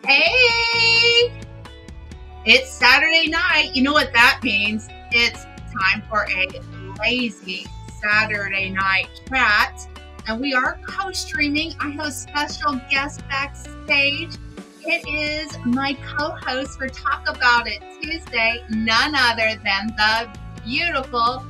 Hey, it's Saturday night. You know what that means? It's time for a lazy Saturday night chat. And we are co-streaming. I have a special guest backstage. It is my co-host for Talk About It Tuesday, none other than the beautiful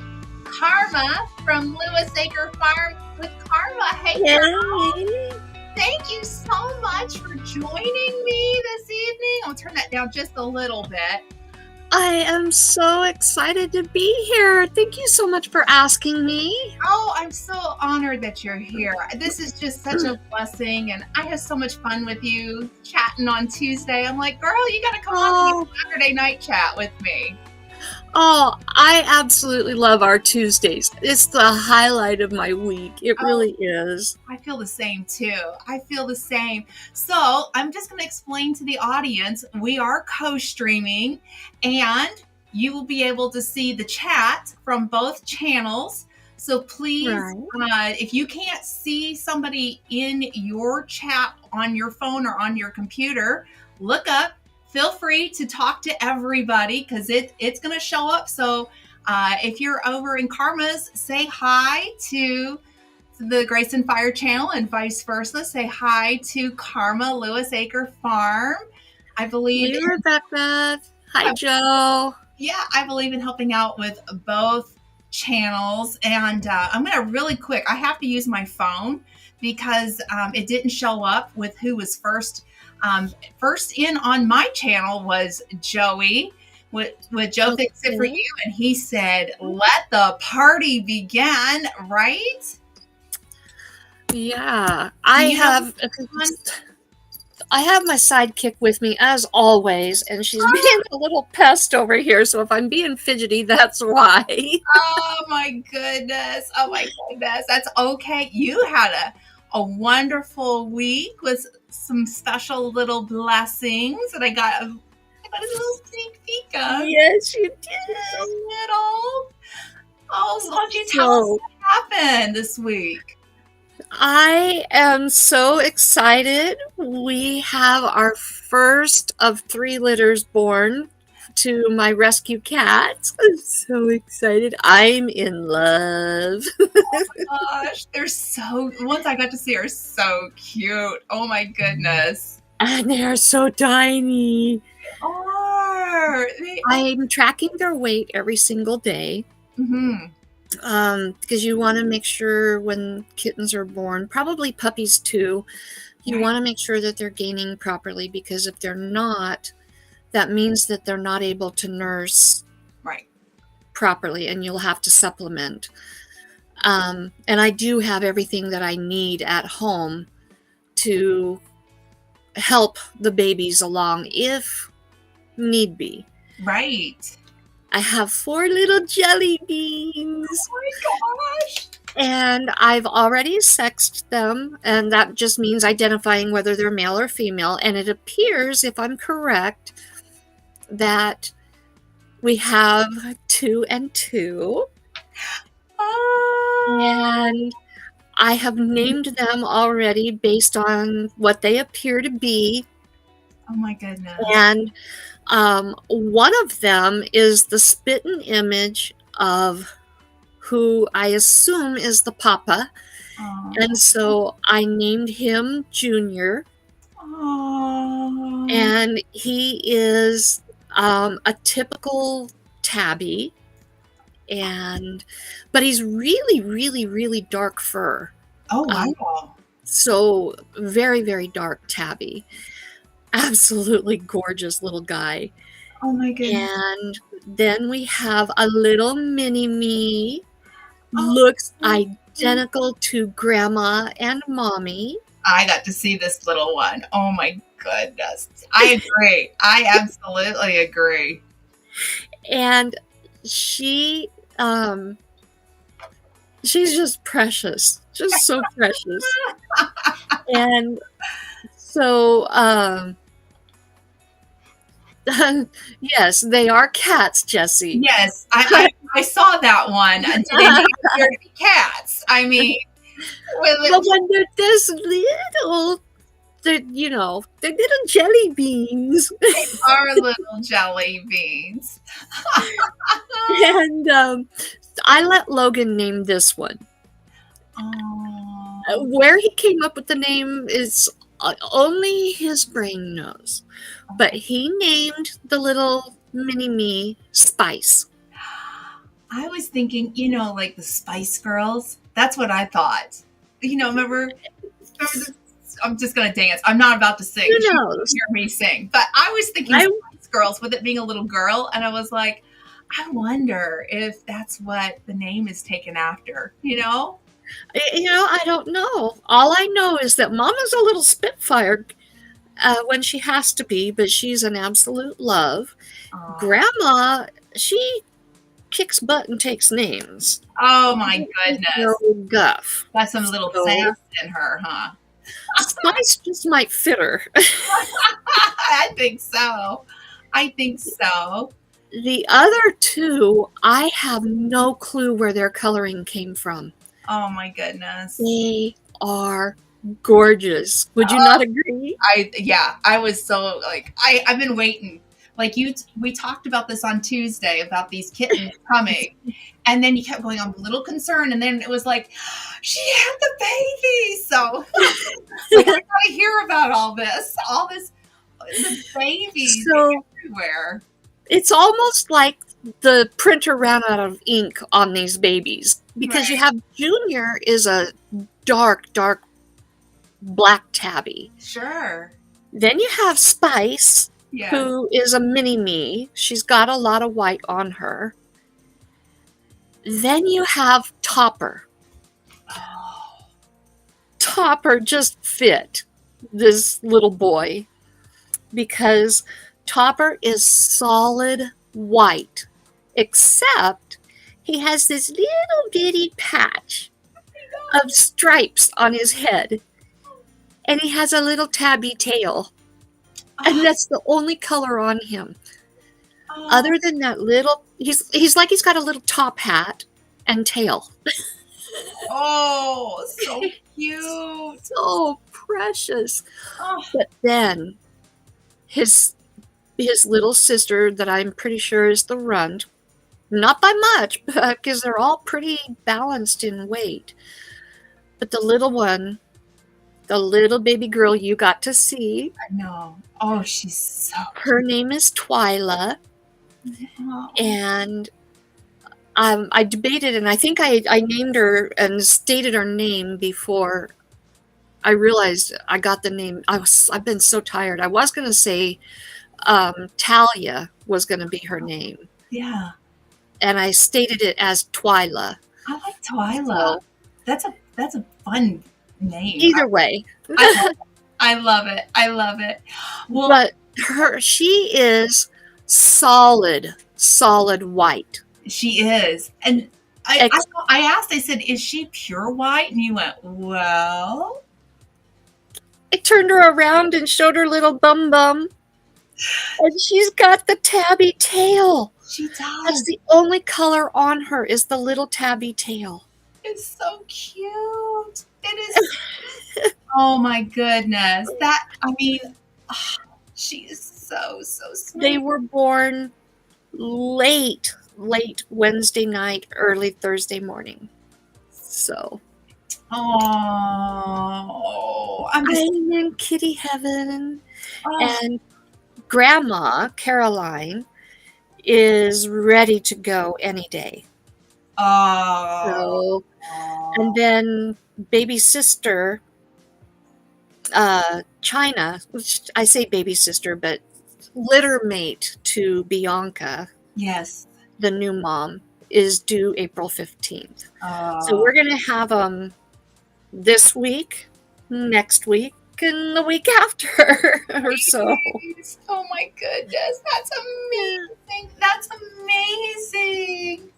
Karma from Lewis Acre Farm with Karma. Hey, girl. Thank you so much for joining me this evening. I'll turn that down just a little bit. I am so excited to be here. Thank you so much for asking me. Oh, I'm so honored that you're here. This is just such a blessing, and I have so much fun with you chatting on Tuesday. I'm like, girl, you got to come on to the Saturday night chat with me. Oh, I absolutely love our Tuesdays. It's the highlight of my week. It really is. I feel the same too. I feel the same. So I'm just going to explain to the audience, we are co-streaming and you will be able to see the chat from both channels. So please, if you can't see somebody in your chat on your phone or on your computer, look up. Feel free to talk to everybody because it's going to show up. So if you're over in Karma's, say hi to the Grace and Fire channel and vice versa. Say hi to Karma Lewis Acre Farm. I believe. Hey, Rebecca. Hi, Joe. Yeah, I believe in helping out with both channels. And I'm going to really quick. I have to use my phone because it didn't show up with who was first. First in on my channel was Joey with Joe Fix It For You. And he said, let the party begin, right? Yeah, I have my sidekick with me as always, and she's being a little pest over here. So if I'm being fidgety, that's why. Oh my goodness! Oh my goodness! That's okay. You had a wonderful week with some special little blessings, and I got a little sneak peek of. Yes, you did. A little. Oh, so why don't you tell us what happened this week? I am so excited. We have our first of 3 litters born to my rescue cat. I'm so excited. I'm in love. Oh my gosh, the ones I got to see are so cute. Oh my goodness. And they're so tiny. They are. I'm tracking their weight every single day. Mm-hmm. Because you want to make sure when kittens are born, probably puppies too, you want to make sure that they're gaining properly, because if they're not, that means that they're not able to nurse properly, and you'll have to supplement. And I do have everything that I need at home to help the babies along if need be. Right. I have 4 little jelly beans. Oh my gosh. And I've already sexed them, and that just means identifying whether they're male or female. And it appears, if I'm correct, that we have 2 and 2. And I have named them already based on what they appear to be. Oh my goodness. And one of them is the spitting image of who I assume is the papa. And so I named him Junior. And he is a typical tabby, but he's really, really, really dark fur. Oh, wow. So very, very dark tabby. Absolutely gorgeous little guy. Oh my goodness. And then we have a little mini-me. Looks identical to Grandma and Mommy. I got to see this little one. Oh my goodness. I agree. I absolutely agree. And she's just precious. Just so precious. And so yes, they are cats, Jessie. Yes, I saw that one. And they appear to be cats. I mean, but when they're this little, they're little jelly beans. Our little jelly beans. And I let Logan name this one. Oh. Where he came up with the name is only his brain knows. But he named the little mini me Spice. I was thinking, like the Spice Girls. That's what I thought. Remember the, I'm just going to dance. I'm not about to sing. Who You knows? hear me sing. But I was thinking Spice Girls with it being a little girl. And I was like, I wonder if that's what the name is taken after, I don't know. All I know is that Mama's a little spitfire when she has to be, but she's an absolute love. Grandma, she kicks butt and takes names. Oh my goodness. No guff. Got some little sass in her, huh? Spice just might fit her. I think so. The other two, I have no clue where their coloring came from. Oh my goodness. They are gorgeous. Would you not agree? I was so I've been waiting. We talked about this on Tuesday about these kittens coming, and then you kept going, I'm a little concerned, and then it was like, she had the baby, so I gotta hear about all this, the babies everywhere. It's almost like the printer ran out of ink on these babies, because you have Junior is a dark black tabby. Sure. Then you have Spice, who is a mini me. She's got a lot of white on her. Then you have Topper. Oh. Topper just fit this little boy because Topper is solid white, except he has this little bitty patch of stripes on his head, and he has a little tabby tail. And that's the only color on him. Other than that he's like he's got a little top hat and tail. Oh, so cute. So precious. But then his little sister, that I'm pretty sure is the runt, not by much, because they're all pretty balanced in weight. But the little one, the little baby girl you got to see. I know. Oh, she's so cute. Her name is Twyla. Oh. And I debated, and I think I named her and stated her name before I realized I got the name. I've been so tired. I was going to say Talia was going to be her name. Yeah. And I stated it as Twyla. I like Twyla. So, that's a fun name. Either way. I love it. Well, but she is solid white. She is. And I asked, I said, is she pure white? And you went, well. I turned her around and showed her little bum. And she's got the tabby tail. She does. That's the only color on her, is the little tabby tail. It's so cute. It is. Oh my goodness. She is so sweet. They were born late Wednesday night, early Thursday morning. So. Oh. I'm in kitty heaven. Oh. And Grandma, Caroline, is ready to go any day. Oh. And then baby sister, China, which I say baby sister, but litter mate to Bianca. Yes. The new mom is due April 15th. So we're going to have them this week, next week, and the week after or so. Oh my goodness. That's amazing. That's amazing.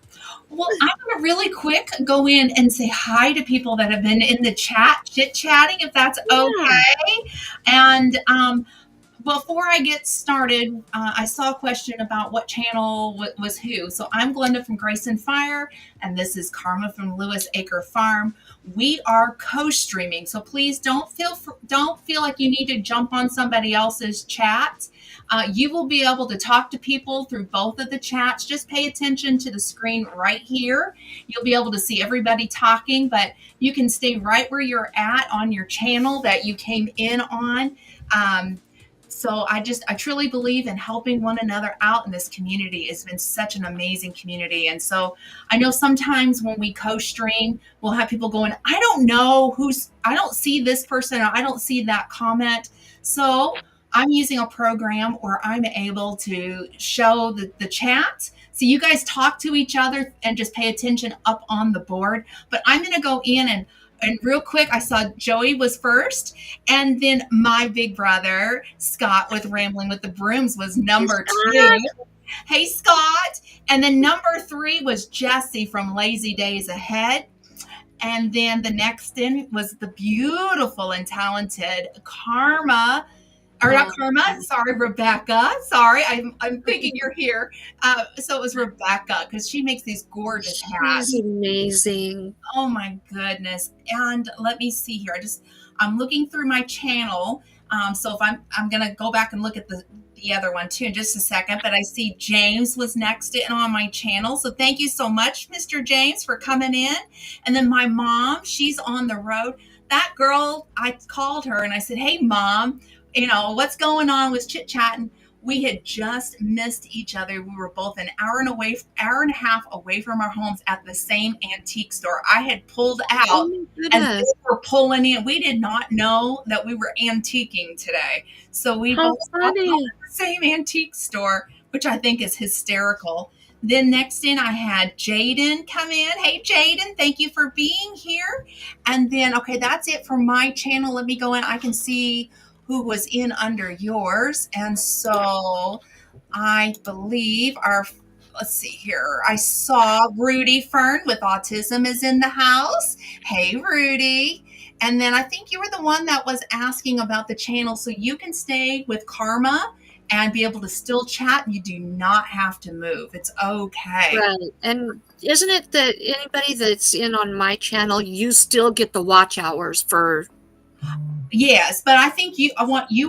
Well, I'm going to really quick go in and say hi to people that have been in the chat, chit-chatting, if that's okay. And before I get started, I saw a question about what channel was who. So I'm Glenda from Grace and Fire, and this is Karma from Lewis Acre Farm. We are co-streaming, so please don't feel like you need to jump on somebody else's chat. You will be able to talk to people through both of the chats. Just pay attention to the screen right here. You'll be able to see everybody talking, but you can stay right where you're at on your channel that you came in on. So I truly believe in helping one another out in this community. It's been such an amazing community. And so I know sometimes when we co-stream, we'll have people going, I don't see this person, or I don't see that comment. So I'm using a program where I'm able to show the chat. So you guys talk to each other and just pay attention up on the board. But I'm going to go in and real quick, I saw Joey was first, and then my big brother Scott with Rambling with the Brooms was number 2. Hey Scott, and then number 3 was Jesse from Lazy Days Ahead, and then the next in was the beautiful and talented Karma. Or not Karma, sorry, Rebecca. Sorry, I'm thinking you're here. So it was Rebecca because she makes these gorgeous hats. She's amazing. Oh my goodness. And let me see here. I'm looking through my channel. So if I'm gonna go back and look at the other one too in just a second. But I see James was next in on my channel. So thank you so much, Mr. James, for coming in. And then my mom, she's on the road. That girl, I called her and I said, "Hey mom, what's going on with chit chatting?" We had just missed each other. We were both an hour and a half away from our homes at the same antique store. I had pulled out and they were pulling in. We did not know that we were antiquing today. So we both went to the same antique store, which I think is hysterical. Then next in, I had Jaden come in. Hey, Jaden, thank you for being here. And then, okay, that's it for my channel. Let me go in. I can see who was in under yours. And so I believe let's see here. I saw Rudy Fern with autism is in the house. Hey, Rudy. And then I think you were the one that was asking about the channel. So you can stay with Karma and be able to still chat. You do not have to move. It's okay. Right. And isn't it that anybody that's in on my channel, you still get the watch hours for... Yes, but I think you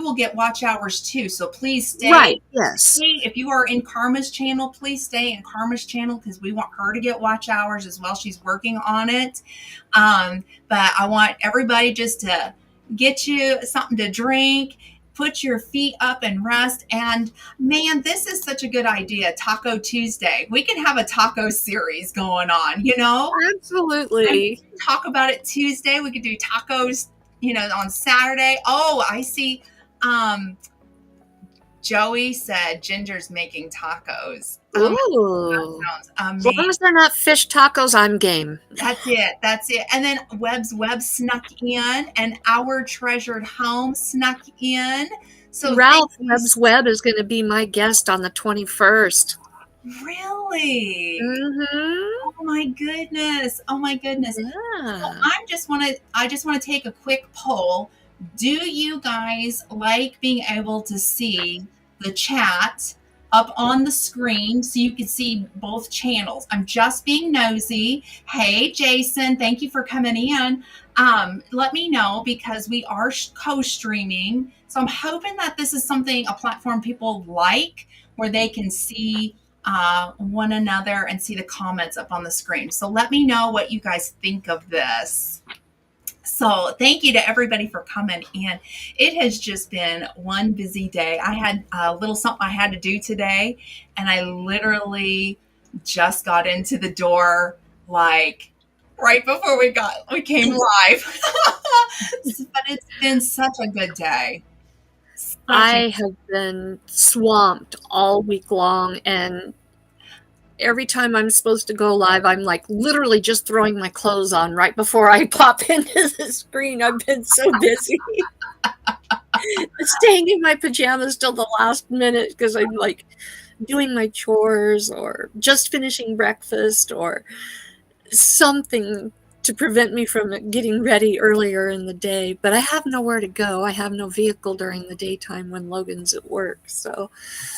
will get watch hours too. So please stay. Right. Yes. Stay. If you are in Karma's channel, please stay in Karma's channel because we want her to get watch hours as well. She's working on it. But I want everybody just to get you something to drink, put your feet up and rest. And man, this is such a good idea. Taco Tuesday. We can have a taco series going on, Absolutely. Talk about it Tuesday. We could do tacos on Saturday. Oh, I see. Joey said Ginger's making tacos. Ooh. That sounds amazing. As long as they're not fish tacos, I'm game. That's it. And then Webb's Web snuck in, and Our Treasured Home snuck in. So Ralph Webb's Web is going to be my guest on the 21st. Really? Mm-hmm. Oh my goodness. Yeah. So I just want to take a quick poll. Do you guys like being able to see the chat up on the screen so you can see both channels? I'm just being nosy. Hey, Jason, thank you for coming in. Let me know because we are co-streaming. So I'm hoping that this is a platform people like where they can see one another and see the comments up on the screen. So let me know what you guys think of this. So thank you to everybody for coming in. It has just been one busy day. I had a little something I had to do today, and I literally just got into the door like right before we came live. But it's been such a good day. I have been swamped all week long, and every time I'm supposed to go live, I'm like literally just throwing my clothes on right before I pop into the screen. I've been so busy. Staying in my pajamas till the last minute because I'm like doing my chores or just finishing breakfast or something to prevent me from getting ready earlier in the day. But I have nowhere to go. I have no vehicle during the daytime when Logan's at work. So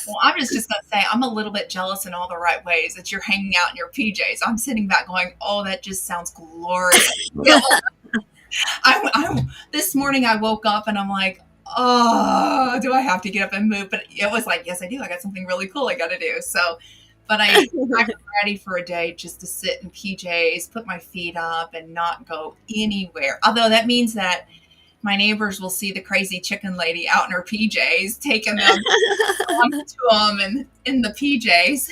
Well, I'm just going to say I'm a little bit jealous in all the right ways that you're hanging out in your PJs. I'm sitting back going, oh, that just sounds glorious. This morning I woke up and I'm like, oh, do I have to get up and move? But it was like, yes, I do. I got something really cool I got to do. So, but I'm ready for a day just to sit in PJs, put my feet up, and not go anywhere. Although that means that my neighbors will see the crazy chicken lady out in her PJs, taking them to them and in the PJs.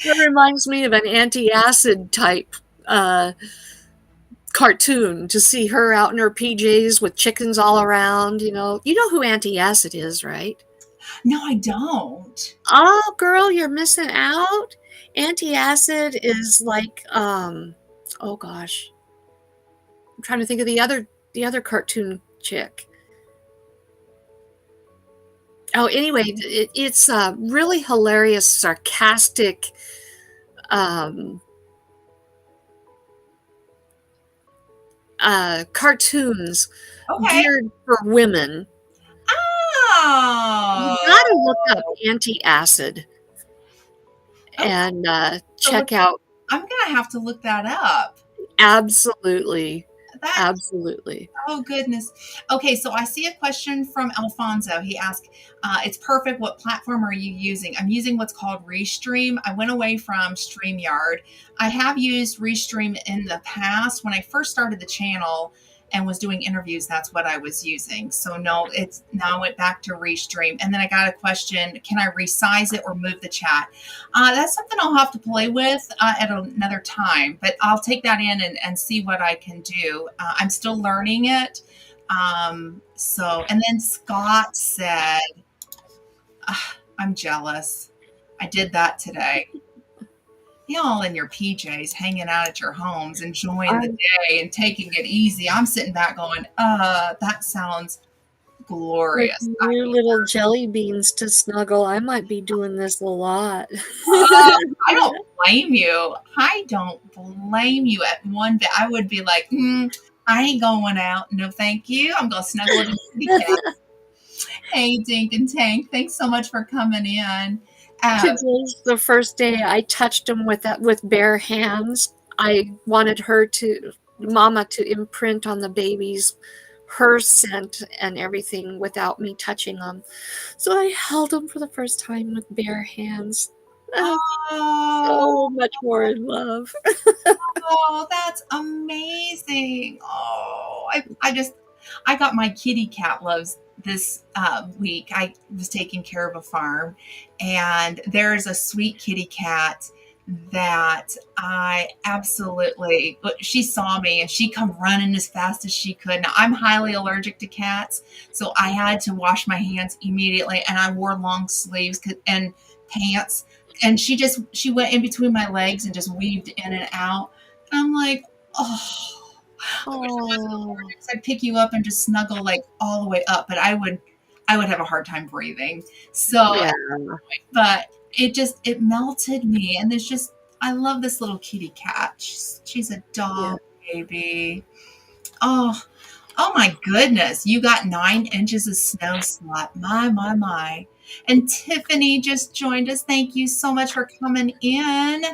It reminds me of an anti-acid type cartoon to see her out in her PJs with chickens all around. You know who anti-acid is, right? No, I don't. Oh, girl, you're missing out. Anti-acid is like, oh gosh, I'm trying to think of the other cartoon chick. Oh, anyway, it's really hilarious, sarcastic, cartoons geared for women. You gotta look up anti-acid and check out. I'm gonna have to look that up. Absolutely. Absolutely. Oh, goodness. Okay, so I see a question from Alfonso. He asked, it's perfect. What platform are you using? I'm using what's called Restream. I went away from StreamYard. I have used Restream in the past. When I first started the channel and was doing interviews, that's what I was using. So no, it's now went back to Restream. And then I got a question, can I resize it or move the chat? That's something I'll have to play with at another time, but I'll take that in and see what I can do. I'm still learning it. And then Scott said, I'm jealous. I did that today. Y'all in your PJs, hanging out at your homes, enjoying the day and taking it easy. I'm sitting back going, that sounds glorious. Like new little jelly beans to snuggle. I might be doing this a lot. I don't blame you. I don't blame you at one bit. I would be like, I ain't going out. No, thank you. I'm going to snuggle with the cat. Hey, Dink and Tank. Thanks so much for coming in. Today's the first day I touched him with bare hands. I wanted Mama to imprint on the babies her scent and everything without me touching them. So I held them for the first time with bare hands. So much more in love. Oh, that's amazing. Oh, I got my kitty cat loves this week. I was taking care of a farm, and there's a sweet kitty cat that I absolutely, she saw me and she come running as fast as she could. Now I'm highly allergic to cats, so I had to wash my hands immediately, and I wore long sleeves and pants, and she went in between my legs and just weaved in and out. And I'm like, I wish it wasn't allergic. I'd pick you up and just snuggle like all the way up, but I would have a hard time breathing. So, yeah. But it melted me. And I love this little kitty cat. She's a dog baby. Oh my goodness. You got 9 inches of snow slot. My. And Tiffany just joined us. Thank you so much for coming in.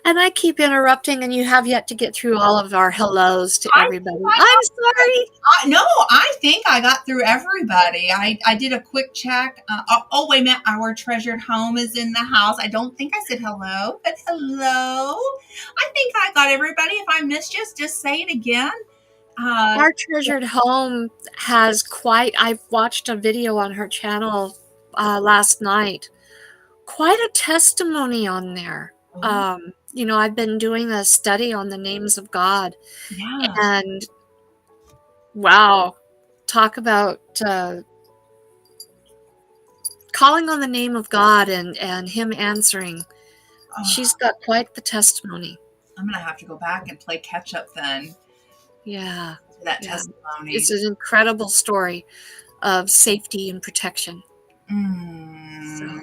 And I keep interrupting, and you have yet to get through all of our hellos to everybody. I'm sorry. No, I think I got through everybody. I did a quick check. Wait a minute. Our treasured home is in the house. I don't think I said hello, but hello. I think I got everybody. If I missed you, just say it again. Our treasured home has I've watched a video on her channel last night. Quite a testimony on there. I've been doing a study on the names of God. Yeah. And wow, talk about calling on the name of God and him answering. She's got quite the testimony. I'm going to have to go back and play catch up then. Yeah. That testimony. It's an incredible story of safety and protection. So.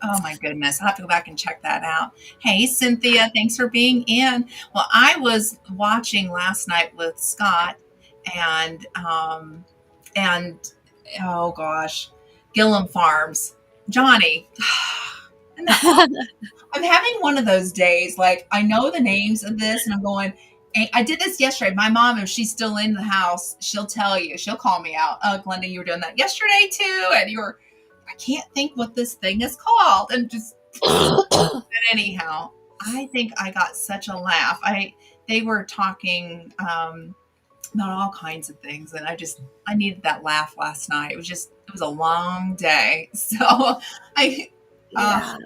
Oh my goodness. I'll have to go back and check that out. Hey, Cynthia, thanks for being in. Well, I was watching last night with Scott and and oh gosh, Gillum Farms. Johnny. And I'm having one of those days. Like I know the names of this and I'm going, I did this yesterday. My mom, if she's still in the house, she'll tell you, she'll call me out. Oh, Glenda, you were doing that yesterday too. And you were, I can't think what this thing is called. And just, but anyhow, I think I got such a laugh. They were talking about all kinds of things. And I needed that laugh last night. It was a long day. So I, uh, Yeah.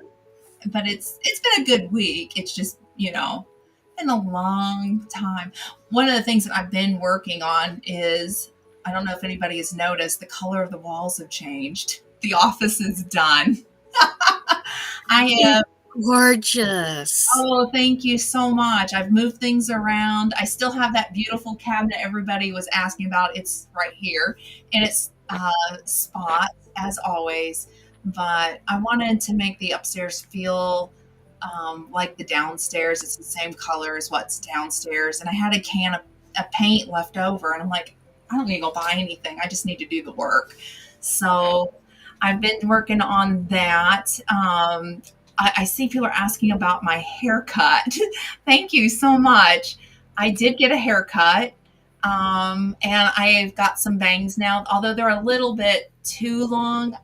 but it's been a good week. It's just, been a long time. One of the things that I've been working on is, I don't know if anybody has noticed, the color of the walls have changed. The office is done. I It's have. gorgeous. Oh, thank you so much. I've moved things around. I still have that beautiful cabinet everybody was asking about. It's right here in its spot, as always. But I wanted to make the upstairs feel like the downstairs. It's the same color as what's downstairs. And I had a can of paint left over. And I'm like, I don't need to go buy anything. I just need to do the work. So I've been working on that. I see people are asking about my haircut. Thank you so much. I did get a haircut, and I've got some bangs now, although they're a little bit too long.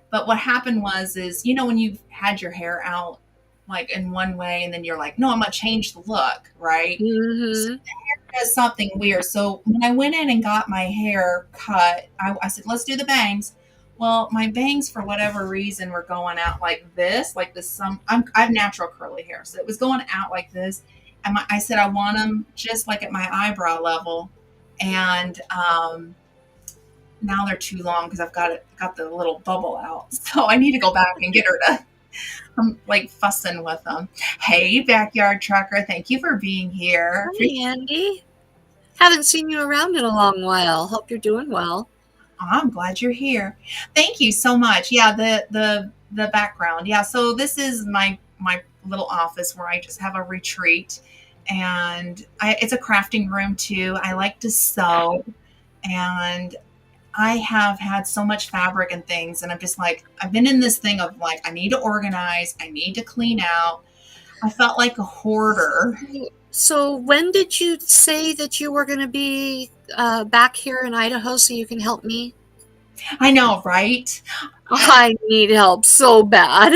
But what happened is, when you've had your hair out like in one way, and then you're like, no, I'm going to change the look, right? So Hmm. does something weird. So when I went in and got my hair cut, I said, let's do the bangs. Well, my bangs, for whatever reason, were going out like this, I have natural curly hair. So it was going out like this. And I said, I want them just like at my eyebrow level. And now they're too long because I've got the little bubble out. So I need to go back and get her to, I'm like fussing with them. Hey, backyard trucker, thank you for being here. Hi, Andy. Haven't seen you around in a long while. Hope you're doing well. I'm glad you're here. Thank you so much. Yeah, the background. Yeah, so this is my little office where I just have a retreat, and it's a crafting room too. I like to sew, and I have had so much fabric and things, and I'm just like, I've been in this thing of like, I need to organize, I need to clean out. I felt like a hoarder. So when did you say that you were going to be back here in Idaho so you can help me? I know, right? I need help so bad.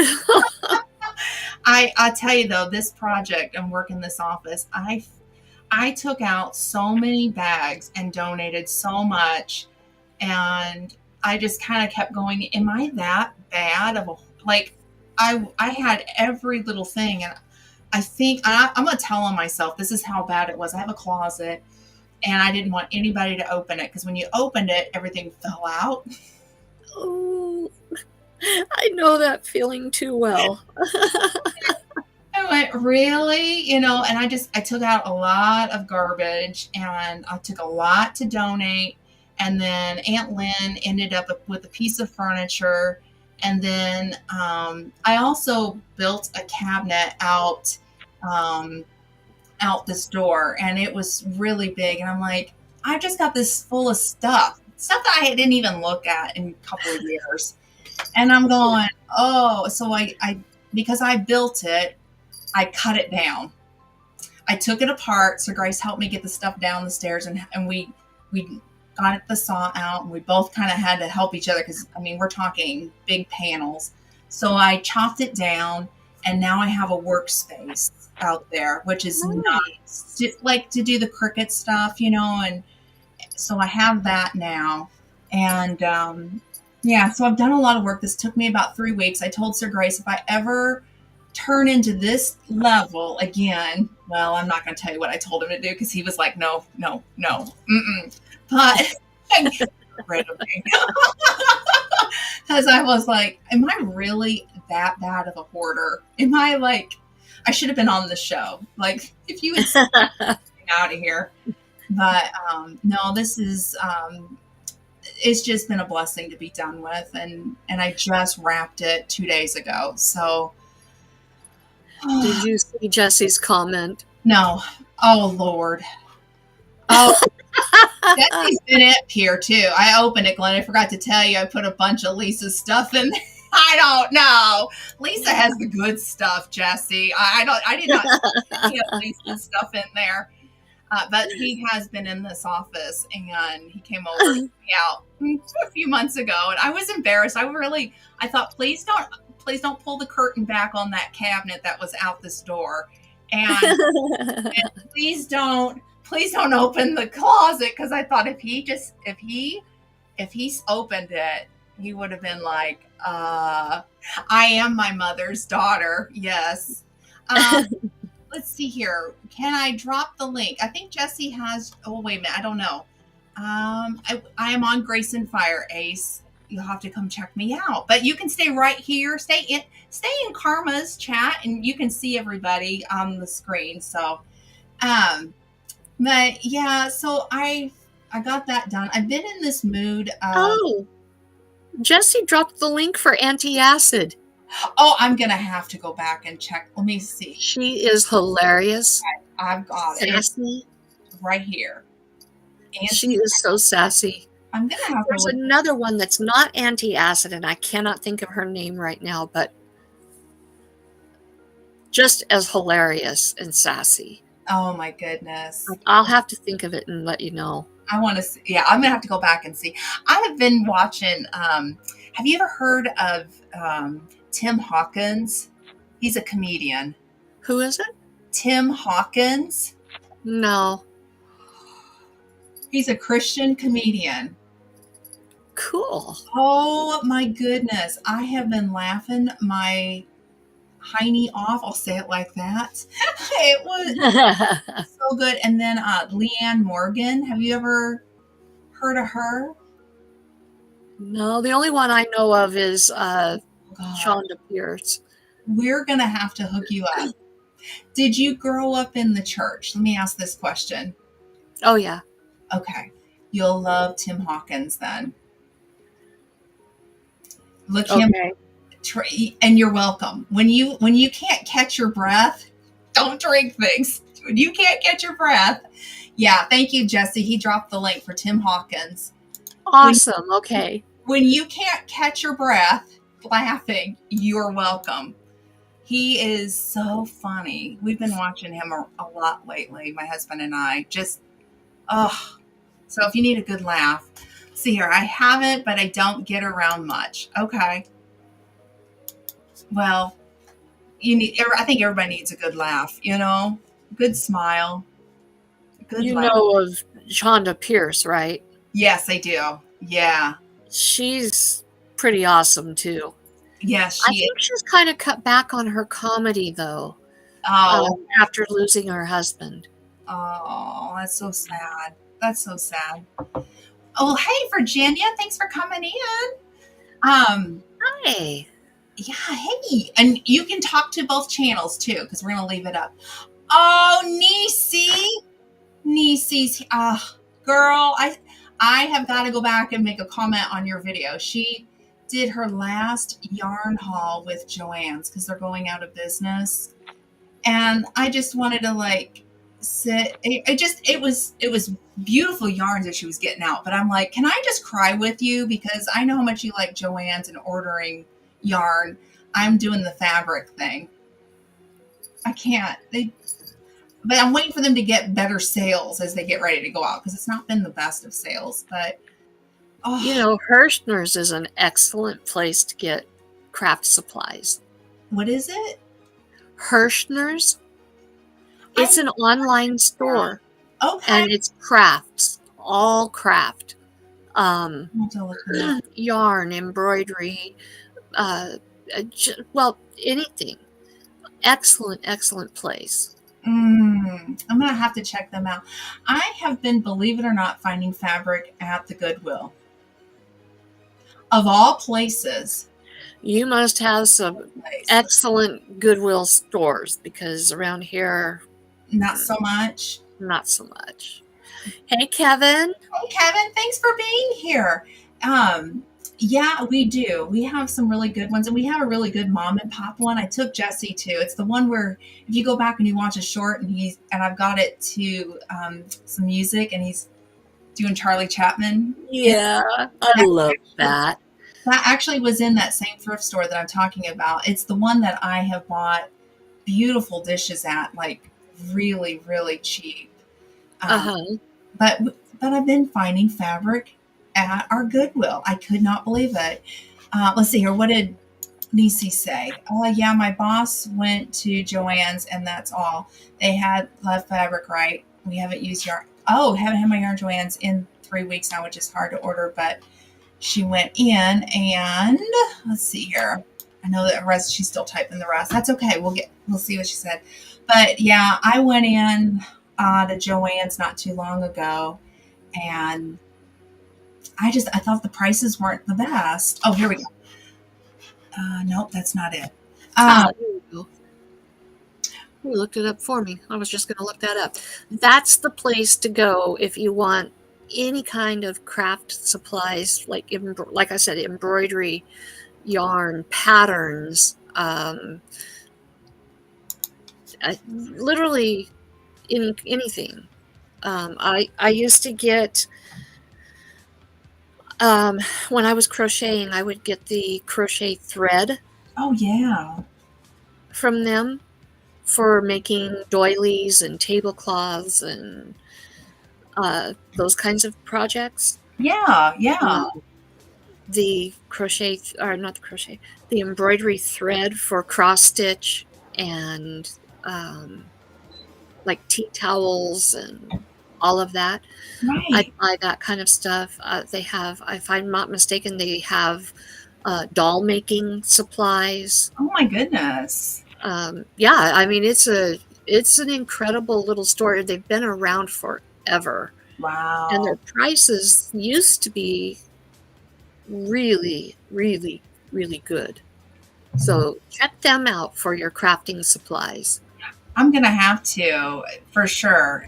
I tell you though, this project and work in this office, I took out so many bags and donated so much, and I just kind of kept going. Am I that bad of a like? I had every little thing, and I think I'm gonna tell on myself. This is how bad it was. I have a closet, and I didn't want anybody to open it because when you opened it, everything fell out. Oh, I know that feeling too well. I went, really? And I took out a lot of garbage and I took a lot to donate. And then Aunt Lynn ended up with a piece of furniture. And then I also built a cabinet out this door, and it was really big. And I'm like, I just got this full of stuff that I didn't even look at in a couple of years. And I'm going, oh, so I because I built it, I cut it down. I took it apart. So Grace helped me get the stuff down the stairs, and we got the saw out, and we both kind of had to help each other because I mean we're talking big panels. So I chopped it down, and now I have a workspace out there, which is nice, to do the Cricut stuff, and so I have that now, and yeah, so I've done a lot of work. This took me about 3 weeks. I told Sir Grace if I ever turn into this level again, well, I'm not going to tell you what I told him to do because he was like, no, no, no, mm-mm. But get rid of me. Because I was like, am I really that bad of a hoarder? Am I like, I should have been on the show. Like, if you had out of here. But no, this is it's just been a blessing to be done with, and I just wrapped it 2 days ago. So Did you see Jesse's comment? no, oh Lord, oh Jesse's been up here too. I opened it, Glenn. I forgot to tell you, I put a bunch of Lisa's stuff in there. I don't know. Lisa has the good stuff, Jesse. I did not put any of Lisa's stuff in there. But he has been in this office, and he came over to me out a few months ago, and I was embarrassed. I thought, please don't pull the curtain back on that cabinet that was out this door, and please don't open the closet, because I thought if he opened it, he would have been like, I am my mother's daughter. Yes. Let's see here. Can I drop the link? I think Jesse has. Oh, wait a minute. I don't know. I am on Grace and Fire, Ace. You'll have to come check me out. But you can stay right here. Stay in Karma's chat, and you can see everybody on the screen. So, but yeah. So I got that done. I've been in this mood. Jesse dropped the link for Antacid. Oh, I'm going to have to go back and check. Let me see. She is hilarious. I've got sassy. It right here. She is so sassy. I'm going to have There's another one that's not Antacid, and I cannot think of her name right now, but just as hilarious and sassy. Oh, my goodness. I'll have to think of it and let you know. I want to see. Yeah, I'm going to have to go back and see. I have been watching. Have you ever heard of Tim Hawkins? He's a comedian. Who is it? Tim Hawkins. No. He's a Christian comedian. Cool. Oh my goodness. I have been laughing my hiney off. I'll say it like that. It was so good. And then Leanne Morgan. Have you ever heard of her? No, the only one I know of is Shonda Pierce. We're going to have to hook you up. Did you grow up in the church? Let me ask this question. Oh, yeah. Okay. You'll love Tim Hawkins then. Look him, and you're welcome. When you can't catch your breath, don't drink things. When you can't catch your breath. Yeah, thank you, Jesse. He dropped the link for Tim Hawkins. Awesome. Okay. When you can't catch your breath laughing, you're welcome. He is so funny. We've been watching him a lot lately, my husband and I. Just, so if you need a good laugh, see here, I haven't, but I don't get around much. Okay. Well, I think everybody needs a good laugh, good smile. Good laugh. Know of Shonda Pierce, right? Yes, I do. Yeah. She's pretty awesome too. Yes, I think she's kind of cut back on her comedy though. After losing her husband. Oh, that's so sad. That's so sad. Oh, hey, Virginia. Thanks for coming in. Hi. Yeah, hey. And you can talk to both channels too, because we're going to leave it up. Oh, Niecy's, girl, I have got to go back and make a comment on your video. She did her last yarn haul with Joann's because they're going out of business. And I just wanted to sit. It was beautiful yarns that she was getting out. But I'm like, can I just cry with you? Because I know how much you like Joann's and ordering yarn. I'm doing the fabric thing. I can't. But I'm waiting for them to get better sales as they get ready to go out, because it's not been the best of sales. But Hirschner's is an excellent place to get craft supplies. What is it? Hirschner's. It's an online store. Okay. And it's crafts, all craft. Yarn, embroidery, anything. Excellent place. I'm going to have to check them out. I have been, believe it or not, finding fabric at the Goodwill. Of all places. You must have some excellent Goodwill stores, because around here... Not so much. Not so much. Hey, Kevin. Hey, Kevin. Thanks for being here. Yeah, we do. We have some really good ones, and we have a really good mom and pop one. I took Jesse to. It's the one where if you go back and you watch a short, and I've got it to some music, and he's doing Charlie Chaplin. Yeah, I That love actually, that. that actually was in that same thrift store that I'm talking about. It's the one that I have bought beautiful dishes at, like really, really cheap. Um, Uh-huh. but but I've been finding fabric at our Goodwill. I could not believe it. Let's see here. What did Nisi say? Oh yeah, my boss went to Joann's and that's all. They had left fabric, right? We haven't used yarn. Oh, haven't had my yarn Joann's in 3 weeks now, which is hard to order. But she went in and let's see here. I know that rest. She's still typing the rest. That's okay. We'll see what she said. But yeah, I went in to Joann's not too long ago, and I thought the prices weren't the best. Oh, here we go. Nope, that's not it. Um, Ah, there you go. You looked it up for me. I was just going to look that up. That's the place to go if you want any kind of craft supplies, like I said, embroidery, yarn, patterns, literally anything. I used to get when I was crocheting, I would get the crochet thread oh yeah, from them for making doilies and tablecloths and those kinds of projects. yeah, yeah. Uh, the crochet, or not the crochet, the embroidery thread for cross stitch and um, like tea towels and all of that. I Right. buy that kind of stuff. They have, if I'm not mistaken, they have doll making supplies. Oh my goodness. Yeah, I mean it's an incredible little store. They've been around forever, and their Wow. prices used to be really, really, really good. So check them out for your crafting supplies. I'm gonna have to for sure.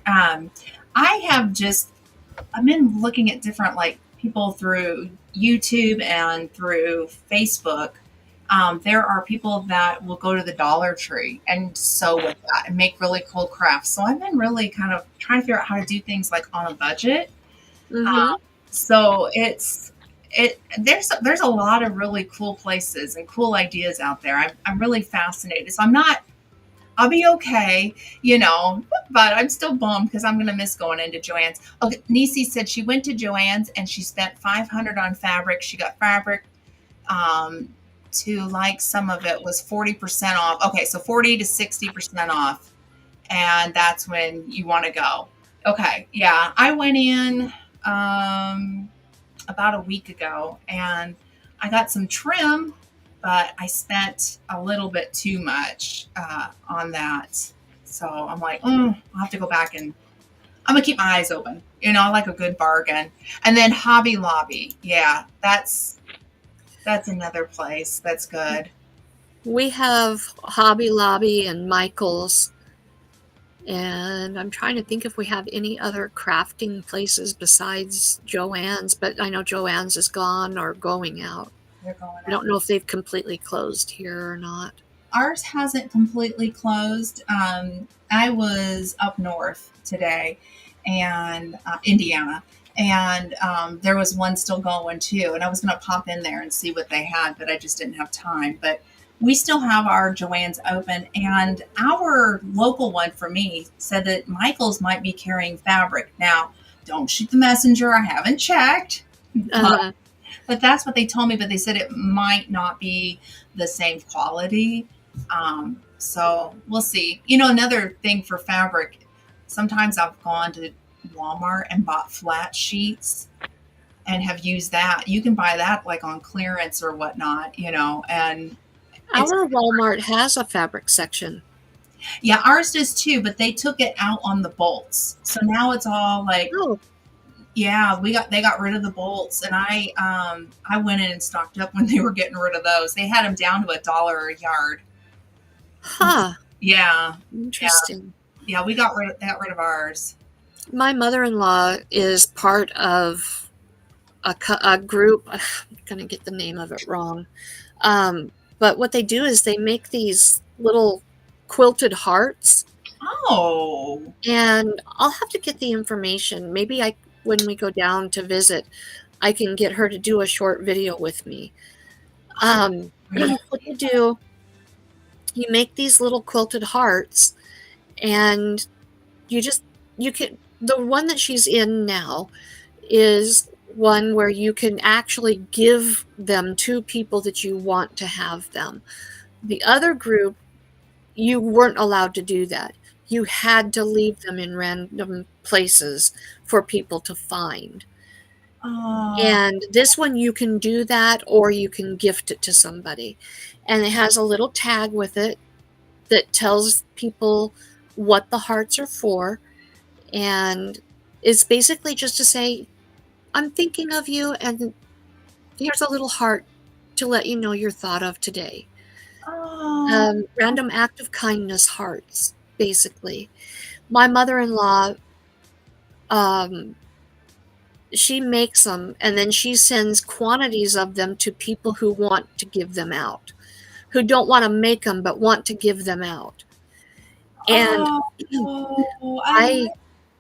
I have just I've been looking at different like people through YouTube and through Facebook. There are people that will go to the Dollar Tree and sew with that and make really cool crafts. So I've been really kind of trying to figure out how to do things like on a budget. Mm-hmm. So there's a lot of really cool places and cool ideas out there. I'm really fascinated. So I'll be okay, but I'm still bummed because I'm going to miss going into Joann's. Okay, Nisi said she went to Joann's and she spent 500 on fabric. She got fabric um, to like some of it was 40% off. Okay, so 40 to 60% off. And that's when you want to go. Okay, yeah, I went in about a week ago and I got some trim, but I spent a little bit too much on that. So I'm like, I'll have to go back and I'm gonna keep my eyes open. I like a good bargain. And then Hobby Lobby, yeah, that's another place that's good. We have Hobby Lobby and Michael's, and I'm trying to think if we have any other crafting places besides Joann's, but I know Joann's is gone or going out. They're going I out. don't know if they've completely closed here or not. Ours hasn't completely closed. I was up north today, and Indiana, and there was one still going too. And I was going to pop in there and see what they had, but I just didn't have time. But we still have our Joann's open, and our local one for me said that Michael's might be carrying fabric. Now, don't shoot the messenger. I haven't checked, but Uh, but that's what they told me. But they said it might not be the same quality. So we'll see. Another thing for fabric, sometimes I've gone to Walmart and bought flat sheets and have used that. You can buy that like on clearance or whatnot, and it's, our Walmart has a fabric section. yeah, ours does too, but they took it out on the bolts. So now it's all like, Oh, yeah, they got rid of the bolts, and I went in and stocked up when they were getting rid of those. They had them down to $1 a yard. huh. Yeah, yeah, Interesting. yeah. They got rid of ours. My mother-in-law is part of a group. I'm gonna get the name of it wrong. But what they do is they make these little quilted hearts, Oh. and I'll have to get the information. Maybe when we go down to visit, I can get her to do a short video with me. Great. What you do, you make these little quilted hearts, and you just you can the one that she's in now is one where you can actually give them to people that you want to have them. The other group, you weren't allowed to do that. You had to leave them in random places for people to find. Oh. And this one, you can do that or you can gift it to somebody. And it has a little tag with it that tells people what the hearts are for. And it's basically just to say, I'm thinking of you, and here's a little heart to let you know you're thought of today. Oh. Random act of kindness hearts, basically. My mother-in-law, um, she makes them and then she sends quantities of them to people who want to give them out, who don't want to make them but want to give them out. And Oh. I love. I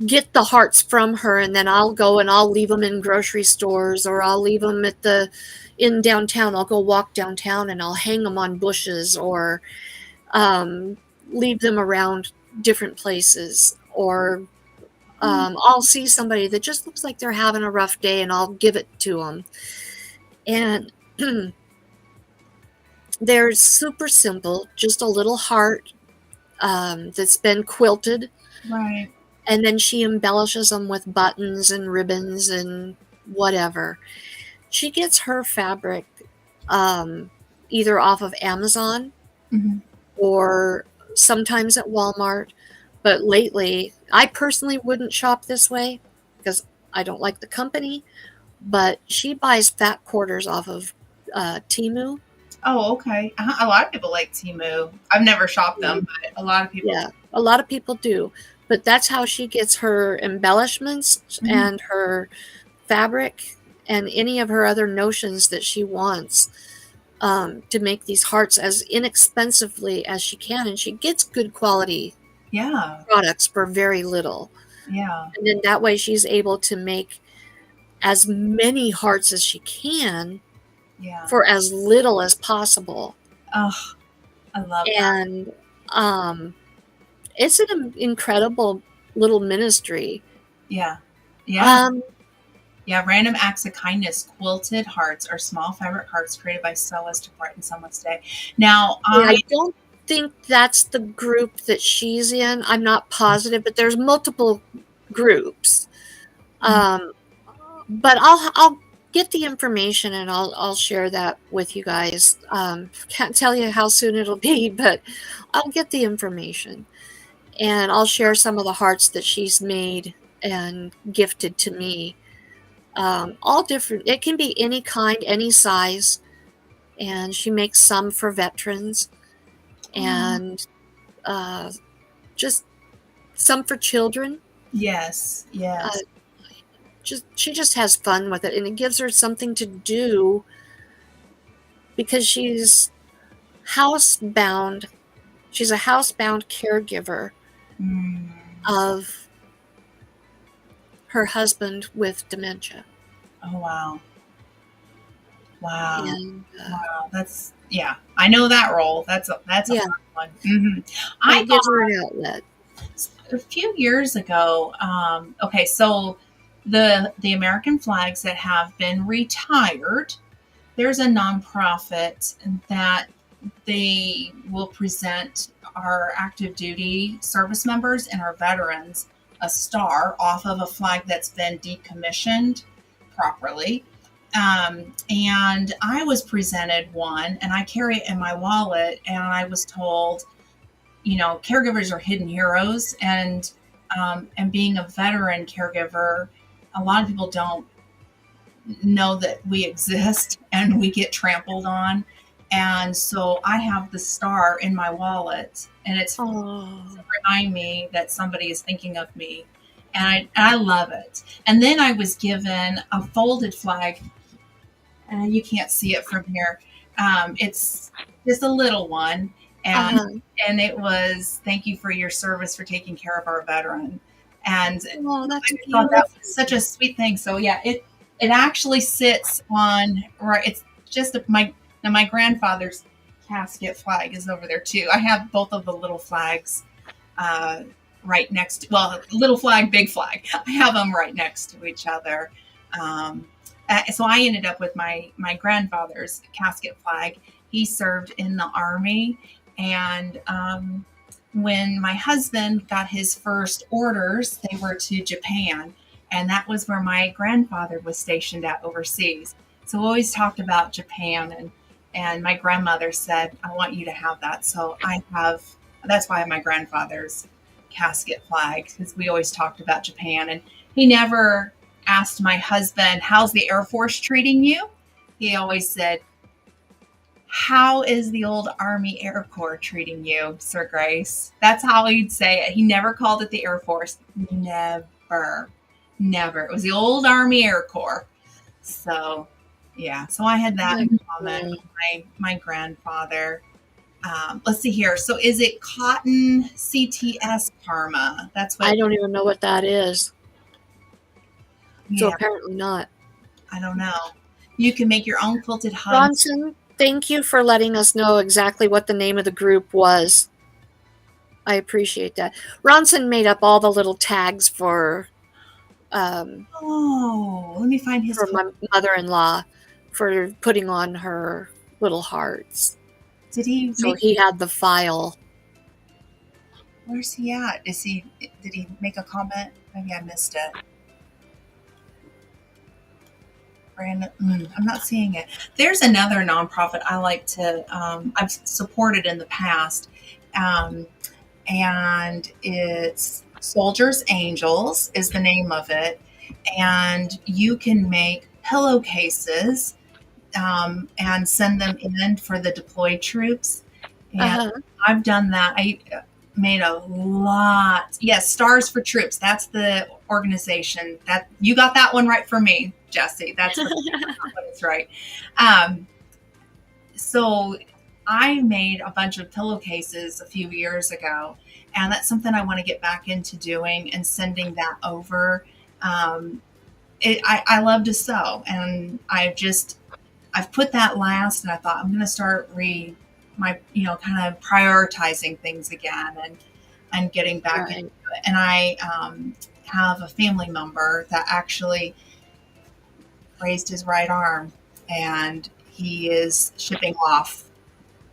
get the hearts from her, and then I'll go and I'll leave them in grocery stores, or I'll leave them in downtown. I'll go walk downtown and I'll hang them on bushes, or um, leave them around different places, or I'll see somebody that just looks like they're having a rough day and I'll give it to them. And they're super simple, just a little heart that's been quilted. Right. And then she embellishes them with buttons and ribbons and whatever. She gets her fabric either off of Amazon Mhm. or sometimes at Walmart. But lately, I personally wouldn't shop this way because I don't like the company. But she buys fat quarters off of Temu. Oh, okay. A lot of people like Temu. I've never shopped them, but a lot of people. Yeah, a lot of people do. But that's how she gets her embellishments Mhm. and her fabric and any of her other notions that she wants to make these hearts as inexpensively as she can. And she gets good quality Yeah. products for very little. Yeah. And then that way she's able to make as many hearts as she can Yeah. for as little as possible. Oh, I love that. And it's an incredible little ministry. Yeah. Yeah. Um, Yeah. Random acts of kindness, quilted hearts, are small fabric hearts created by sewers to brighten someone's day. Now, yeah, I don't think that's the group that she's in. I'm not positive, but there's multiple groups. Um, but I'll get the information and I'll share that with you guys. Can't tell you how soon it'll be, but I'll get the information and I'll share some of the hearts that she's made and gifted to me. All different. It can be any kind, any size, and she makes some for veterans and uh, just some for children. yes. Uh, Yes. she just has fun with it, and it gives her something to do because she's housebound. She's a housebound caregiver Mm. of her husband with dementia. Oh, wow. Wow. And Wow. That's, yeah. I know that role. That's a yeah, fun one. Hmm. and I it gives her an outlet. a few years ago. Okay, so the American flags that have been retired, there's a nonprofit that they will present our active duty service members and our veterans a star off of a flag that's been decommissioned properly. And I was presented one, and I carry it in my wallet, and I was told, caregivers are hidden heroes, and being a veteran caregiver, a lot of people don't know that we exist and we get trampled on. And so I have the star in my wallet, and it's Oh, to remind me that somebody is thinking of me. and I love it. And then I was given a folded flag. You can't see it from here. It's just a little one, and Uh-huh. and it was thank you for your service for taking care of our veteran. And Oh, that's I just thought that was beautiful. such a sweet thing. So yeah, it actually sits on right. It's just my now my grandfather's casket flag is over there too. I have both of the little flags uh, right next to, well, little flag, big flag. I have them right next to each other. Um, so I ended up with my grandfather's casket flag. He served in the army, and when my husband got his first orders, they were to Japan, and that was where my grandfather was stationed at overseas. So we always talked about Japan, and my grandmother said, "I want you to have that." So I have. That's why I have my grandfather's casket flag because we always talked about Japan, and he never asked my husband, "How's the Air Force treating you?" He always said, "How is the old Army Air Corps treating you, Sir Grace?" That's how he'd say it. He never called it the Air Force. Never. Never. It was the old Army Air Corps. So, yeah. So I had that That's in common cool. with my grandfather. Let's see here. So is it cotton CTS Parma? That's I what, don't even know what that is. So yeah, apparently not. I don't know. You can make your own quilted hugs. Bronson, thank you for letting us know exactly what the name of the group was. I appreciate that. Ronson made up all the little tags um, Oh, let me find his for post. my mother-in-law for putting on her little hearts. Did he So make, he had the file. where's he at? Did he make a comment? Maybe I missed it. Brandon, I'm not seeing it. There's another nonprofit I like to, I've supported in the past. Um, and it's Soldiers Angels is the name of it. And you can make pillowcases and send them in for the deployed troops. And Uh-huh. I've done that. I made a lot. Yes, Stars for Troops. That's the organization that you got that one right for me, Jesse. That's what it's right. Um, so I made a bunch of pillowcases a few years ago, and that's something I want to get back into doing and sending that over. Um, I love to sew, and I've put that last, and I thought I'm going to start my kind of prioritizing things again and getting back into Right. it. And I have a family member that actually raised his right arm, and he is shipping off.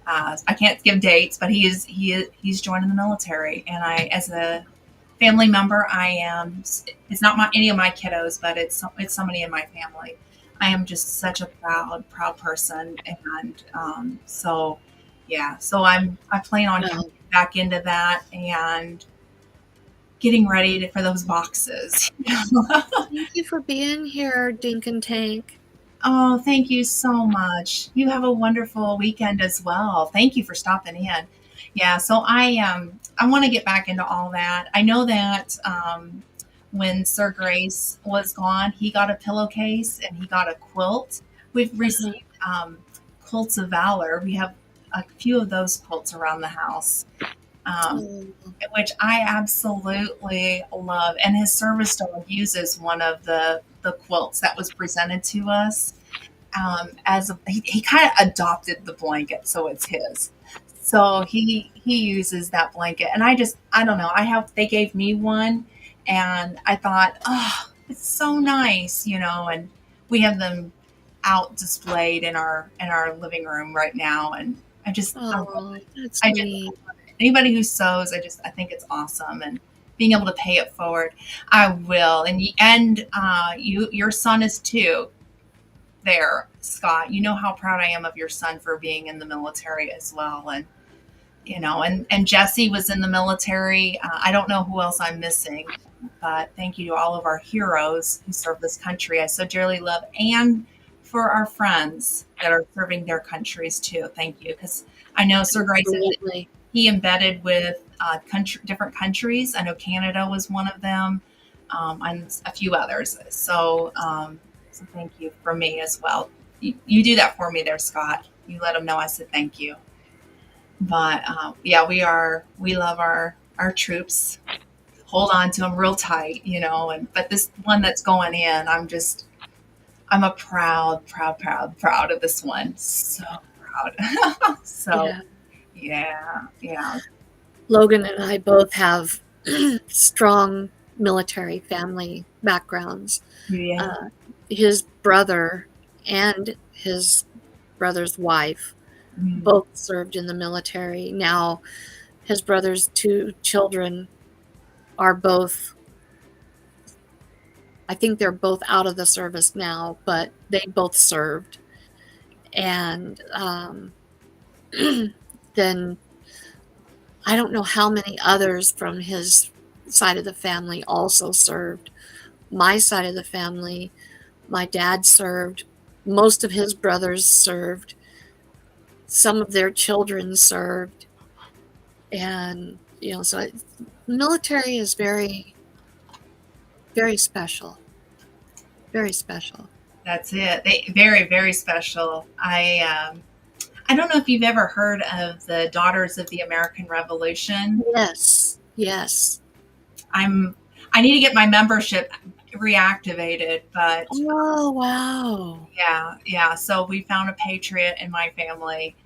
I can't give dates, but he's joining the military, and I, as a family member, I am. It's not any of my kiddos, but it's somebody in my family. I am just such a proud person, and so yeah. So I plan on Oh, coming back into that and getting ready for those boxes. thank you for being here, Dink and Tank. Oh, thank you so much. You have a wonderful weekend as well. Thank you for stopping in. Yeah, so I want to get back into all that. I know that when Sir Grace was gone, he got a pillowcase and he got a quilt. We've Uh-huh. received quilts of valor. We have a few of those quilts around the house. Um, Oh, which I absolutely love. And his service dog uses one of the quilts that was presented to us he kind of adopted the blanket, so it's his. So he uses that blanket, and I don't know. They gave me one, and I thought, oh, it's so nice, and we have them out displayed in our living room right now, and I love oh, it. that's I just neat. anybody who sews, I think it's awesome, and being able to pay it forward, I will. And your son is too there, Scott. You know how proud I am of your son for being in the military as well, and Jesse was in the military. I don't know who else I'm missing, but thank you to all of our heroes who serve this country. I so dearly love, and for our friends that are serving their countries too. Thank you, because I know Sir Grace said that Absolutely. he embedded with different countries. I know Canada was one of them. and a few others. So thank you for me as well. You do that for me there, Scott. You let them know I said thank you. But yeah, we love our troops. Hold on to them real tight, And but this one that's going in, I'm a proud of this one. So proud. So Yeah. yeah. Logan and I both have strong military family backgrounds. Yeah. His brother and his brother's wife Mm. both served in the military. Now, his brother's two children are both, I think they're both out of the service now, but they both served. And then I don't know how many others from his side of the family also served. My side of the family, my dad served, most of his brothers served, some of their children served, and so military is very, very special, very special. That's it. They very special. I don't know if you've ever heard of the Daughters of the American Revolution. Yes, yes. I'm I need to get my membership reactivated, but Oh, wow. yeah. So we found a patriot in my family.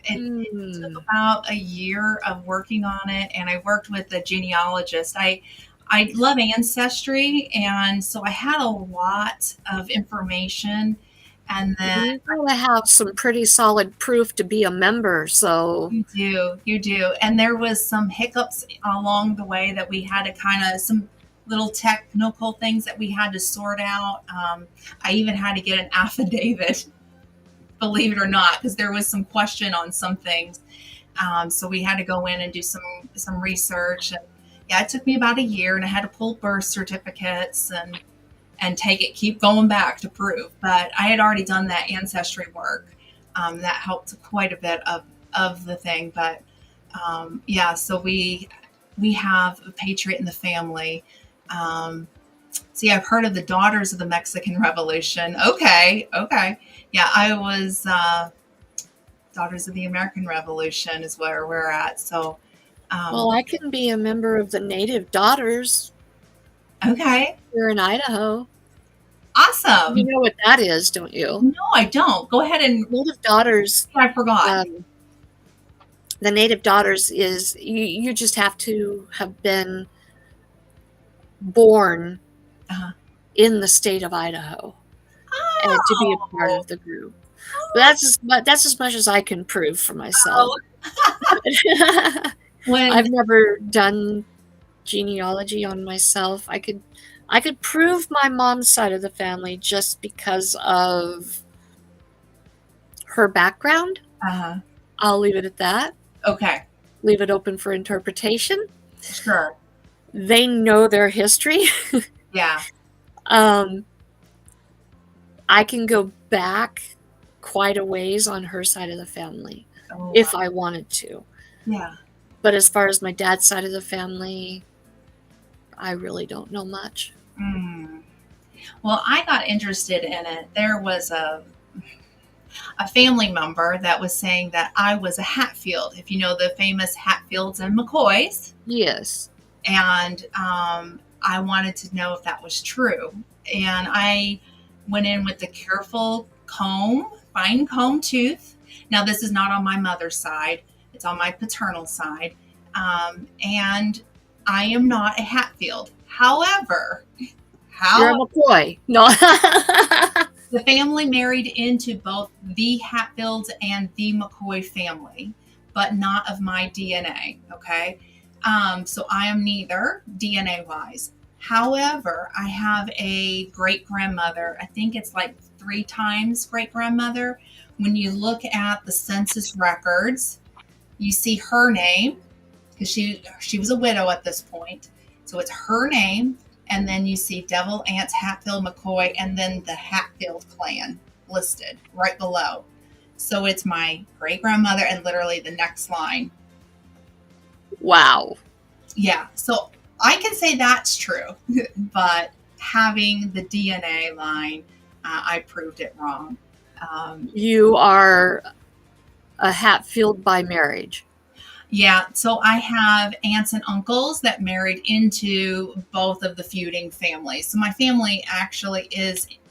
It took Mm. about a year of working on it, and I worked with a genealogist. I love ancestry, and so I had a lot of information, and then You gotta have some pretty solid proof to be a member, so you do. And there was some hiccups along the way that we had to some little technical things that we had to sort out. I even had to get an affidavit, believe it or not, because there was some question on some things. So we had to go in and do some research. And yeah, it took me about a year, and I had to pull birth certificates and keep going back to prove. But I had already done that ancestry work. That helped quite a bit of the thing. But yeah, so we have a patriot in the family. See, I've heard of the Daughters of the Mexican Revolution. Okay. Yeah, I was Daughters of the American Revolution is where we're at. So, well, I can be a member of the Native Daughters okay, here in Idaho. You awesome. know what that is, don't you? No, I don't. Go ahead and Native Daughters, I forgot. the Native Daughters is you just have to have been born Uh, in the state of Idaho and to be a part oh, of the group. That's as much as I can prove for myself. oh. When I've never done genealogy on myself. I could prove my mom's side of the family just because of her background. uh, I'll leave it at that. okay, Leave it open for interpretation. sure, They know their history. yeah, um, I can go back quite a ways on her side of the family oh, if I wanted to. yeah. But as far as my dad's side of the family, I really don't know much. Mm. Well, I got interested in it. There was a family member that was saying that I was a Hatfield, if you know the famous Hatfields and McCoys. Yes. And I wanted to know if that was true. And I went in with a careful fine comb tooth. Now, this is not on my mother's side, it's on my paternal side. And I am not a Hatfield. However, You're a McCoy. No. the family married into both the Hatfields and the McCoy family, but not of my DNA. Okay. So I am neither DNA wise. However, I have a great grandmother. I think it's like 3 times great grandmother. When you look at the census records, you see her name because she was a widow at this point. So it's her name, and then you see Devil Ants Hatfield McCoy, and then the Hatfield clan listed right below. So it's my great grandmother and literally the next line. Wow. Yeah. So I can say that's true, but having the DNA line, I proved it wrong. You are a Hatfield by marriage. Yeah, so I have aunts and uncles that married into both of the feuding families. So my family actually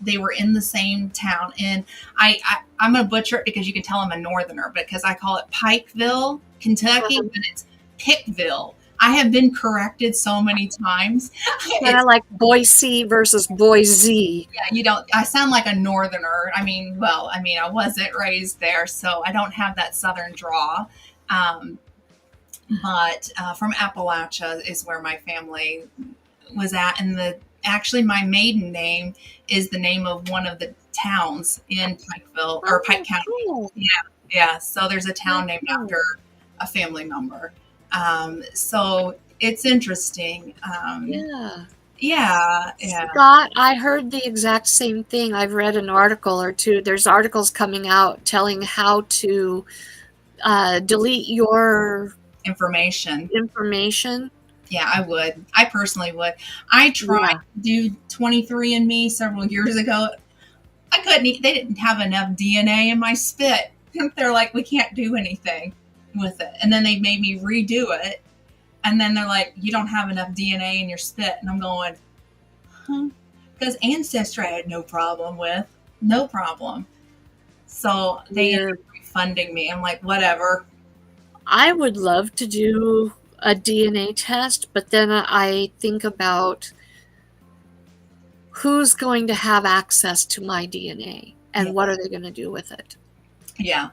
they were in the same town. And I'm going to butcher it because you can tell I'm a northerner, because I call it Pikeville, Kentucky, but it's Pickville. I have been corrected so many times. Kind of like Boise versus Boise. Yeah, I sound like a northerner. I wasn't raised there, so I don't have that southern draw. But from Appalachia is where my family was at, and actually my maiden name is the name of one of the towns in Pikeville or Pike County. Cool. Yeah. So there's a town named after a family member. So it's interesting. Yeah. Scott, I heard the exact same thing. I've read an article or two. There's articles coming out telling how to delete your information. Yeah, I would. I personally would. I tried to do 23andMe several years ago. I couldn't. They didn't have enough DNA in my spit. They're like, we can't do anything with it. And then they made me redo it. And then they're like, you don't have enough DNA in your spit. And I'm going, huh? Because Ancestry I had no problem with. No problem. So they ended up refunding me. I'm like, whatever. I would love to do a DNA test, but then I think about who's going to have access to my DNA and what are they going to do with it. Yeah.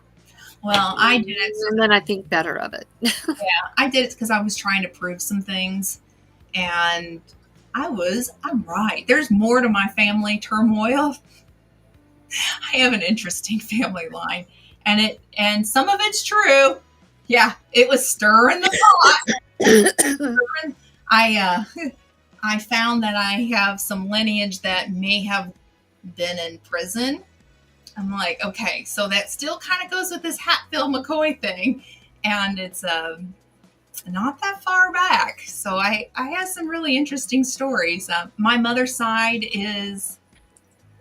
Well, I did it. And then I think better of it. Yeah, I did it because I was trying to prove some things. And I'm right. There's more to my family turmoil. I have an interesting family line. And some of it's true. Yeah, it was stirring the pot. I found that I have some lineage that may have been in prison. I'm like, okay, so that still kind of goes with this Hatfield McCoy thing, and it's not that far back. So I have some really interesting stories. My mother's side is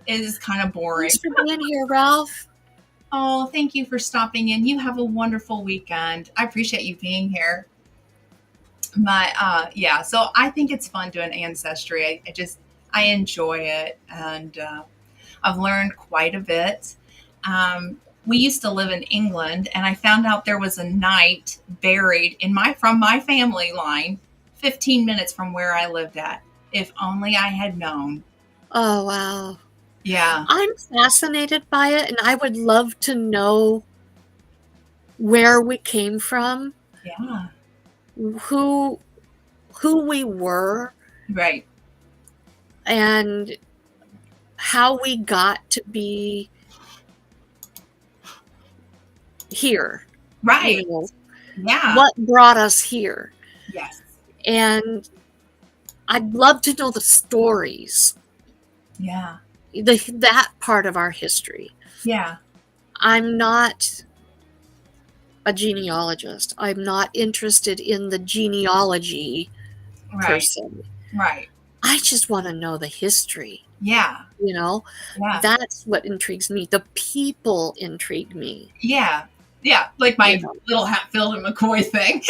kind of boring. Thanks for being here, Ralph. Oh, thank you for stopping in. You have a wonderful weekend. I appreciate you being here. So I think it's fun doing Ancestry. I enjoy it, and I've learned quite a bit. We used to live in England, and I found out there was a knight buried from my family line, 15 minutes from where I lived at. If only I had known. Oh, wow. Yeah. I'm fascinated by it, and I would love to know where we came from. Yeah. Who we were. Right. And how we got to be here. Right. You know, yeah. What brought us here. Yes. And I'd love to know the stories. Yeah. That part of our history. Yeah. I'm not a genealogist. I'm not interested in the genealogy person. Right. I just want to know the history. Yeah. You know? Yeah. That's what intrigues me. The people intrigue me. Yeah. Yeah. Like my little Hatfield and McCoy thing.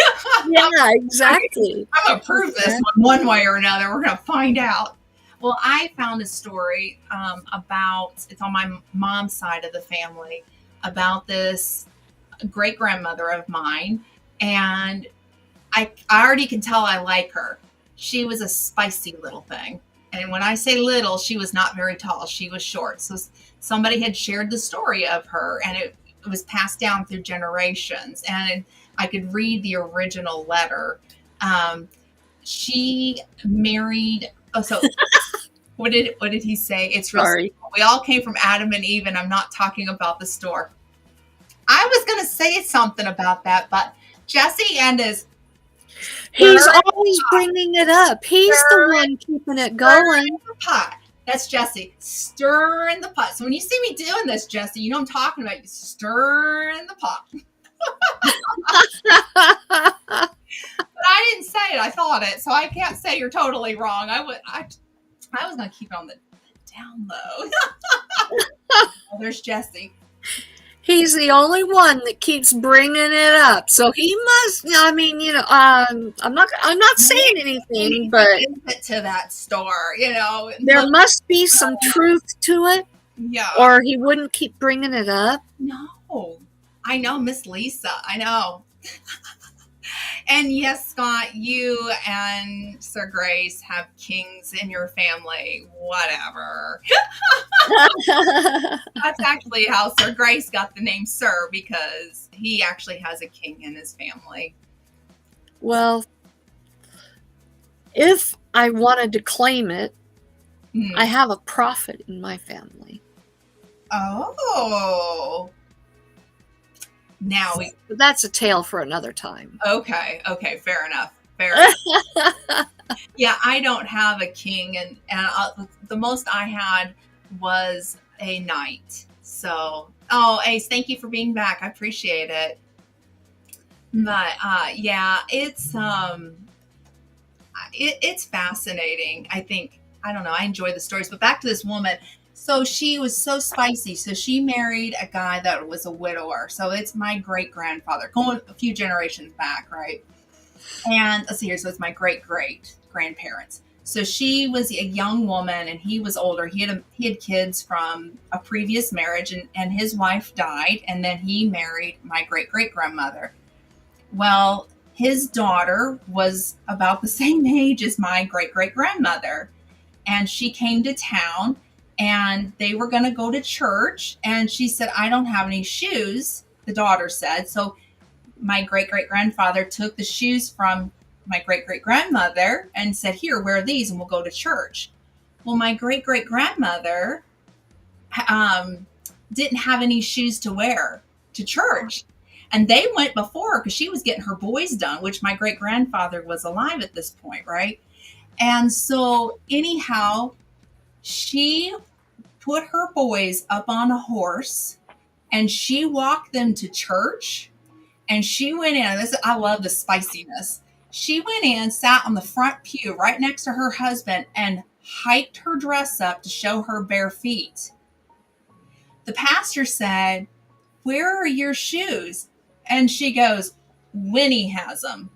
Yeah, exactly. I'm going to prove this one way or another. We're going to find out. Well, I found a story it's on my mom's side of the family, about this great grandmother of mine. And I already can tell I like her. She was a spicy little thing. And when I say little, she was not very tall. She was short. So somebody had shared the story of her, and it was passed down through generations. And I could read the original letter. She married... Oh, so... What did he say? It's real Sorry. Simple. We all came from Adam and Eve, and I'm not talking about the store. I was going to say something about that, but Jesse and his... He's always bringing it up. He's the one keeping it going. The pot. That's Jesse. Stir in the pot. So when you see me doing this, Jesse, you know I'm talking about. You stir in the pot. But I didn't say it. I thought bought it, so I can't say you're totally wrong. I was gonna keep it on the down low. Oh, there's Jesse. He's the only one that keeps bringing it up, so he must. I mean, I'm not saying anything, but to that store, you know. there must be some truth to it, Yeah. or he wouldn't keep bringing it up. No, I know, Miss Lisa. I know. And yes, Scott, you and Sir Grace have kings in your family. Whatever. That's actually how Sir Grace got the name Sir, because he actually has a king in his family. Well, if I wanted to claim it, I have a prophet in my family. Oh. Now But that's a tale for another time. Okay, fair enough. Fair enough. Yeah, I don't have a king, and the most I had was a knight. So, Ace, thank you for being back. I appreciate it. But yeah, it's fascinating. I don't know. I enjoy the stories. But back to this woman. So she was so spicy. So she married a guy that was a widower. So it's my great grandfather, going a few generations back, right? And let's see here. So it's my great great grandparents. So she was a young woman, and he was older. He had kids from a previous marriage, and his wife died, and then he married my great great grandmother. Well, his daughter was about the same age as my great great grandmother, and she came to town. And they were going to go to church. And she said, I don't have any shoes, the daughter said. So my great-great-grandfather took the shoes from my great-great-grandmother and said, here, wear these and we'll go to church. Well, my great-great-grandmother didn't have any shoes to wear to church. And they went before her because she was getting her boys done, which my great-grandfather was alive at this point, right? And so anyhow, she put her boys up on a horse and she walked them to church, and she went in. I love the spiciness. She went in, sat on the front pew right next to her husband, and hiked her dress up to show her bare feet. The pastor said, where are your shoes? And she goes, Winnie has them.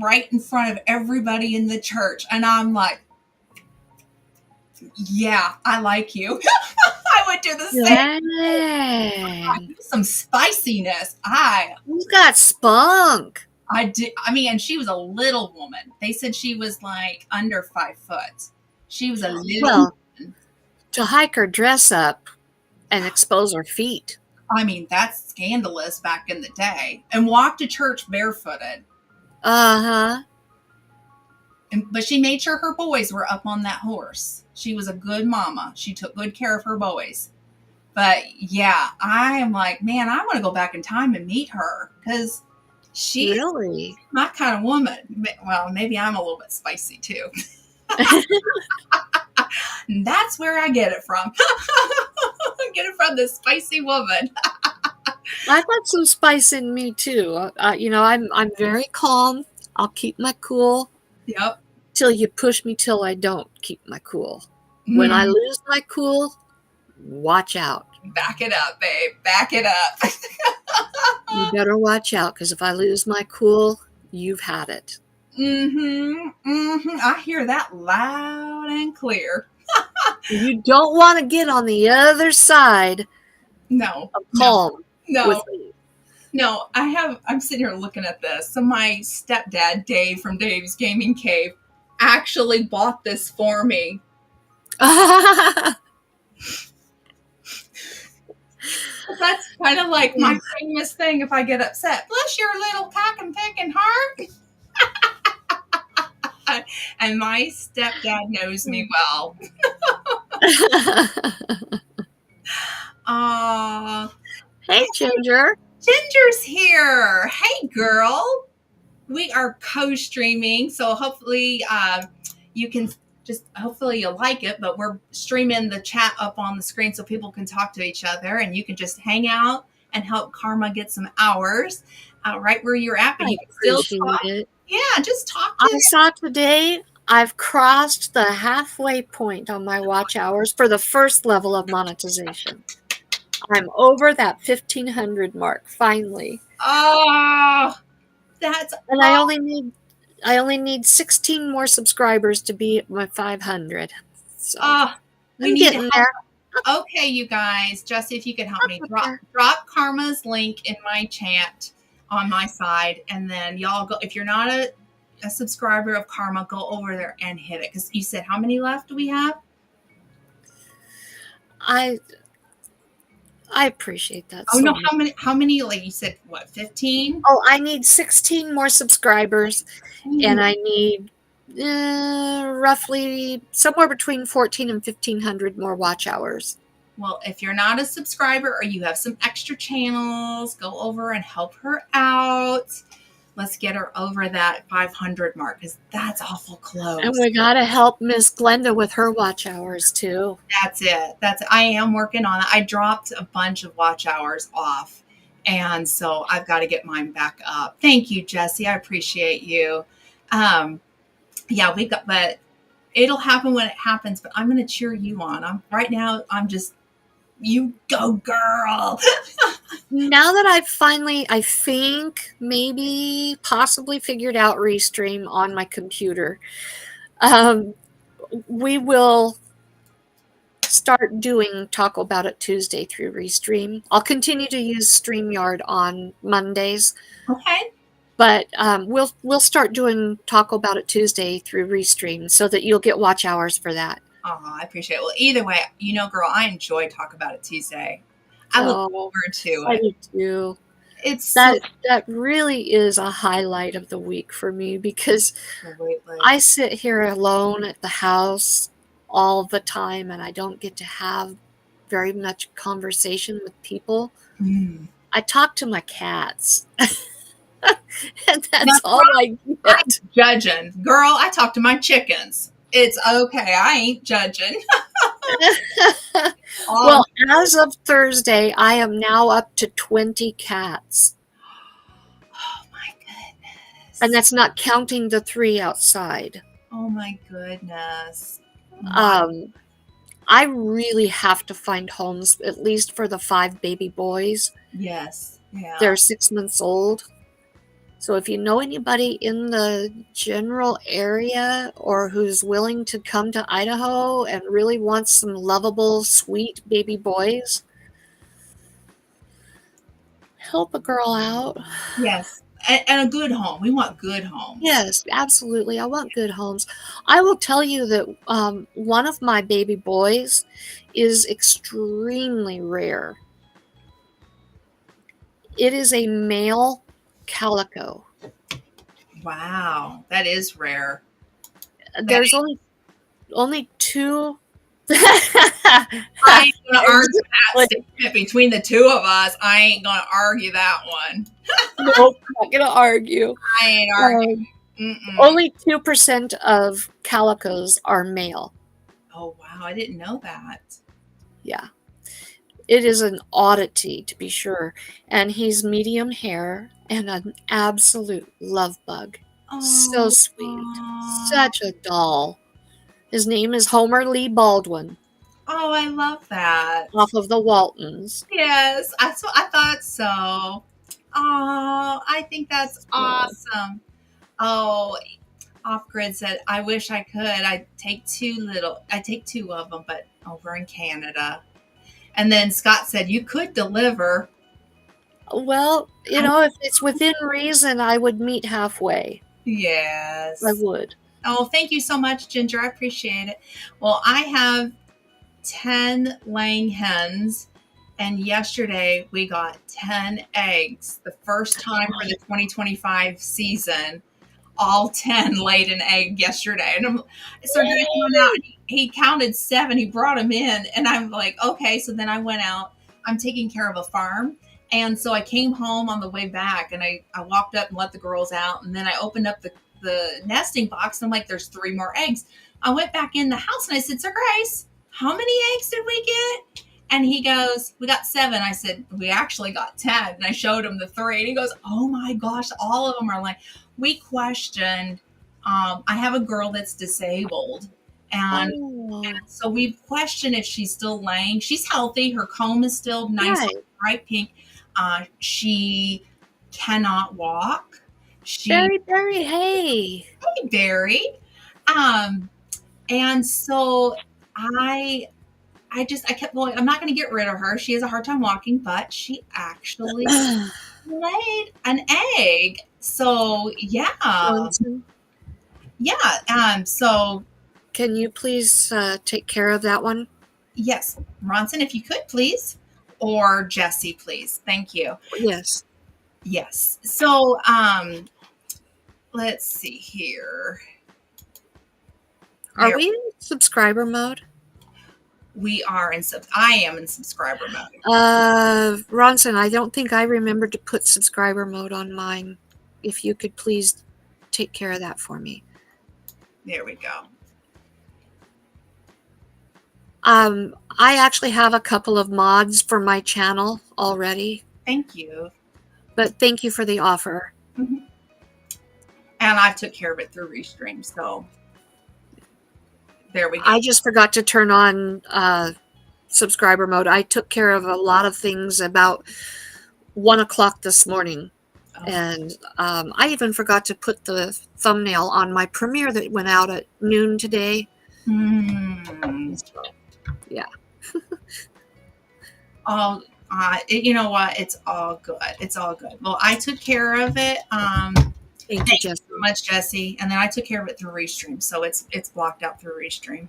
Right in front of everybody in the church. And I'm like, yeah, I like you. I would do the same. Dang. Some spiciness. You got spunk. I did. I mean, and she was a little woman. They said she was like under 5 foot. She was a little woman. To hike her dress up and expose her feet. I mean, that's scandalous back in the day. And walk to church barefooted. Uh-huh. But she made sure her boys were up on that horse. She was a good mama. She took good care of her boys. But yeah, I am like, man, I want to go back in time and meet her, because she's really my kind of woman. Well, maybe I'm a little bit spicy too. That's where I get it from. I get it from this spicy woman. I've got some spice in me too. I'm very calm. I'll keep my cool. Yep. Till you push me till I don't keep my cool. When I lose my cool, watch out. Back it up, babe. Back it up. You better watch out, because if I lose my cool, you've had it. I hear that loud and clear. You don't want to get on the other side. No. Of calm. No. With me. No, I'm sitting here looking at this. So my stepdad, Dave from Dave's Gaming Cave, actually bought this for me. That's kind of like my famous thing if I get upset. Bless your little cock and pecking heart. And my stepdad knows me well. Hey, Ginger. Ginger's here. Hey, girl. We are co-streaming, so hopefully you can hopefully you'll like it, but we're streaming the chat up on the screen so people can talk to each other, and you can just hang out and help Karma get some hours. right where you're at, but I you can still appreciate talk. it. Yeah, just talk I to. saw today I've crossed the halfway point on my watch hours for the first level of monetization. I'm over that 1,500 mark finally. Oh, that's And all. I only need 16 more subscribers to be at my 500. So, Oh, we I'm need to getting help. there. Okay, you guys, Jesse, if you could help I'll me get drop there. drop Karma's link in my chat on my side, and then y'all go. If you're not a subscriber of Karma, go over there and hit it. Because you said how many left do we have? I I appreciate that Oh so no, much. how many? How many? Like you said, what? 15? Oh, I need 16 more subscribers, and Ooh. I need roughly somewhere between 14 and 1,500 more watch hours. Well, if you're not a subscriber or you have some extra channels, go over and help her out. Let's get her over that 500 mark because that's awful And close. we gotta help Miss Glenda with her watch hours too. That's it. I am working on it. I dropped a bunch of watch hours off. And so I've got to get mine back up. Thank you, Jesse. I appreciate you. Um, yeah, but it'll happen when it happens, but I'm going to cheer you on. Right now, I'm just, you go, girl. Now that I've finally, I think, maybe, possibly figured out Restream on my computer, um, we will start doing Talk About It Tuesday through Restream. I'll continue to use StreamYard on Mondays, Okay. but we'll start doing Talk About It Tuesday through Restream so that you'll get watch hours for that. Oh, I appreciate it. Well, either way, girl, I enjoy Talk About It Tuesday. I look Oh, forward to I it. do too. It's so That really is a highlight of the week for me because completely. I sit here alone at the house all the time and I don't get to have very much conversation with people. Mm. I talk to my cats. And Now, that's all I get. judging. Girl, I talk to my chickens. It's okay. I ain't judging. Well, as of Thursday, I am now up to 20 cats. Oh my goodness. And that's not counting the 3 outside. Oh my goodness. My, Um, I really have to find homes, at least for the 5 baby boys. yes. Yeah. They're 6 months old. So if you know anybody in the general area or who's willing to come to Idaho and really wants some lovable, sweet baby boys, help a girl out. Yes. And a good home. We want good homes. Yes, absolutely. I want good homes. I will tell you that one of my baby boys is extremely rare. It is a male calico. Wow. That is rare. There's only 2. I ain't gonna argue that statement between the two of us. I ain't gonna argue that one. Nope, not gonna argue. I ain't arguing. Mm-mm. Only 2% of calicos are male. Oh wow, I didn't know that. Yeah. It is an oddity, to be sure. And he's medium hair and an absolute love bug. So Oh, sweet. Such a doll. His name is Homer Lee Baldwin, oh, I love that. off of the Waltons. Yes, I thought so. Oh, I think that's awesome. Oh, Off Grid said, I wish I could. I take 2 of them, but over in Canada. And then Scott said, you could deliver. Well, if it's within reason, I would meet halfway. Yes. I would. Oh, thank you so much, Ginger. I appreciate it. Well, I have 10 laying hens, and yesterday we got 10 eggs. The first time for the 2025 season. All 10 laid an egg yesterday. And so then I went out and he counted 7. He brought them in. And I'm like, okay. So then I went out. I'm taking care of a farm. And so I came home on the way back and I walked up and let the girls out. And then I opened up the nesting box. And I'm like, there's 3 more eggs. I went back in the house and I said, Sir Grace, how many eggs did we get? And he goes, we got 7. I said, we actually got 10. And I showed him the 3. And he goes, oh my gosh, all of them are like, we questioned. I have a girl that's disabled. And Oh, so we've questioned if she's still laying. She's healthy. Her comb is still nice, right. bright pink. She cannot walk. She Berry, berry, hey. very. Um, and so I I kept going, I'm not going to get rid of her. She has a hard time walking, but she actually laid an egg. So yeah, Johnson, yeah. So can you please take care of that one? yes, Ronson, if you could please, or Jesse, please. Thank you. Yes. Yes. So let's see here. Are There we in subscriber mode? we are in I am in subscriber mode. Ronson, I don't think I remember to put subscriber mode on mine. If you could please take care of that for me. There we go. I actually have a couple of mods for my channel already, Thank you. but thank you for the offer. Mm-hmm. And I took care of it through Restream. So there we go. I just forgot to turn on subscriber mode. I took care of a lot of things about 1 o'clock this morning. Oh. And I even forgot to put the thumbnail on my premiere that went out at noon today. Yeah. Oh, you know what? It's all good. It's all good. Well, I took care of it. Thank you, Jesse. So much, Jesse. And then I took care of it through Restream, so it's blocked out through Restream.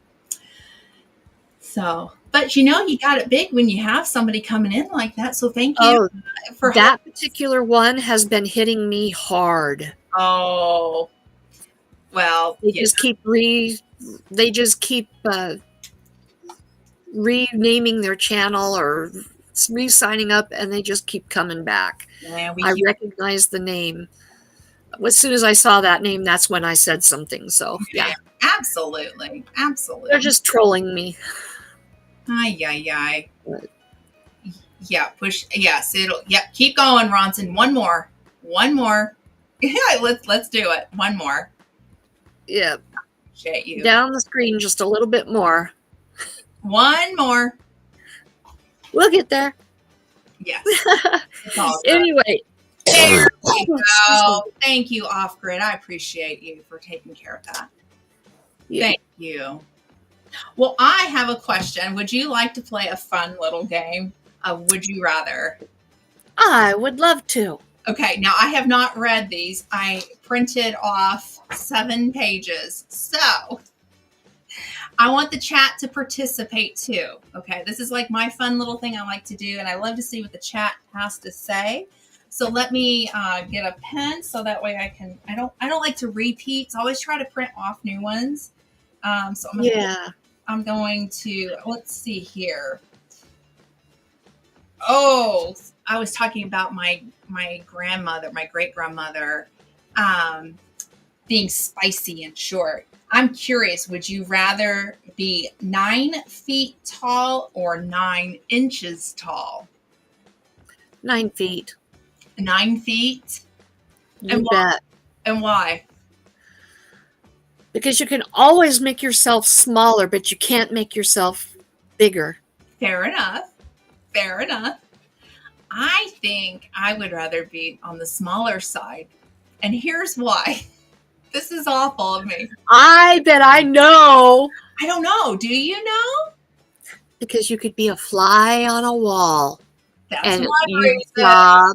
So, but you got it big when you have somebody coming in like that. So thank you for that particular one has been hitting me hard. Oh, well, they just keep renaming their channel or re-signing up, and they just keep coming back. Yeah, I recognize the name. As soon as I saw that name, that's when I said something. So yeah. Absolutely. They're just trolling me. Ay. Yeah, push. Yes, it'll. Yeah, keep going, Ronson. One more. Yeah, let's do it. One more. Yeah. Appreciate you. Down the screen just a little bit more. One more. We'll get there. Yes. Anyway. There we go. Thank you, Off Grid. I appreciate you for taking care of that. Yeah. Thank you. Well, I have a question. Would you like to play a fun little game? Would you rather? I would love to. Okay, now I have not read these. I printed off 7 pages. So I want the chat to participate too. Okay, this is like my fun little thing I like to do, and I love to see what the chat has to say. So let me get a pen so that way I can. I don't like to repeat. So I always try to print off new ones. So I'm going to, let's see here. Oh, I was talking about my grandmother, my great grandmother, being spicy and short. I'm curious, would you rather be 9 feet tall or 9 inches tall? 9 feet. 9 feet? You bet. And why? Because you can always make yourself smaller, but you can't make yourself bigger. Fair enough. I think I would rather be on the smaller side. And here's why. This is awful of me. I bet I know. I don't know. Do you know? Because you could be a fly on a wall. That's and one reason.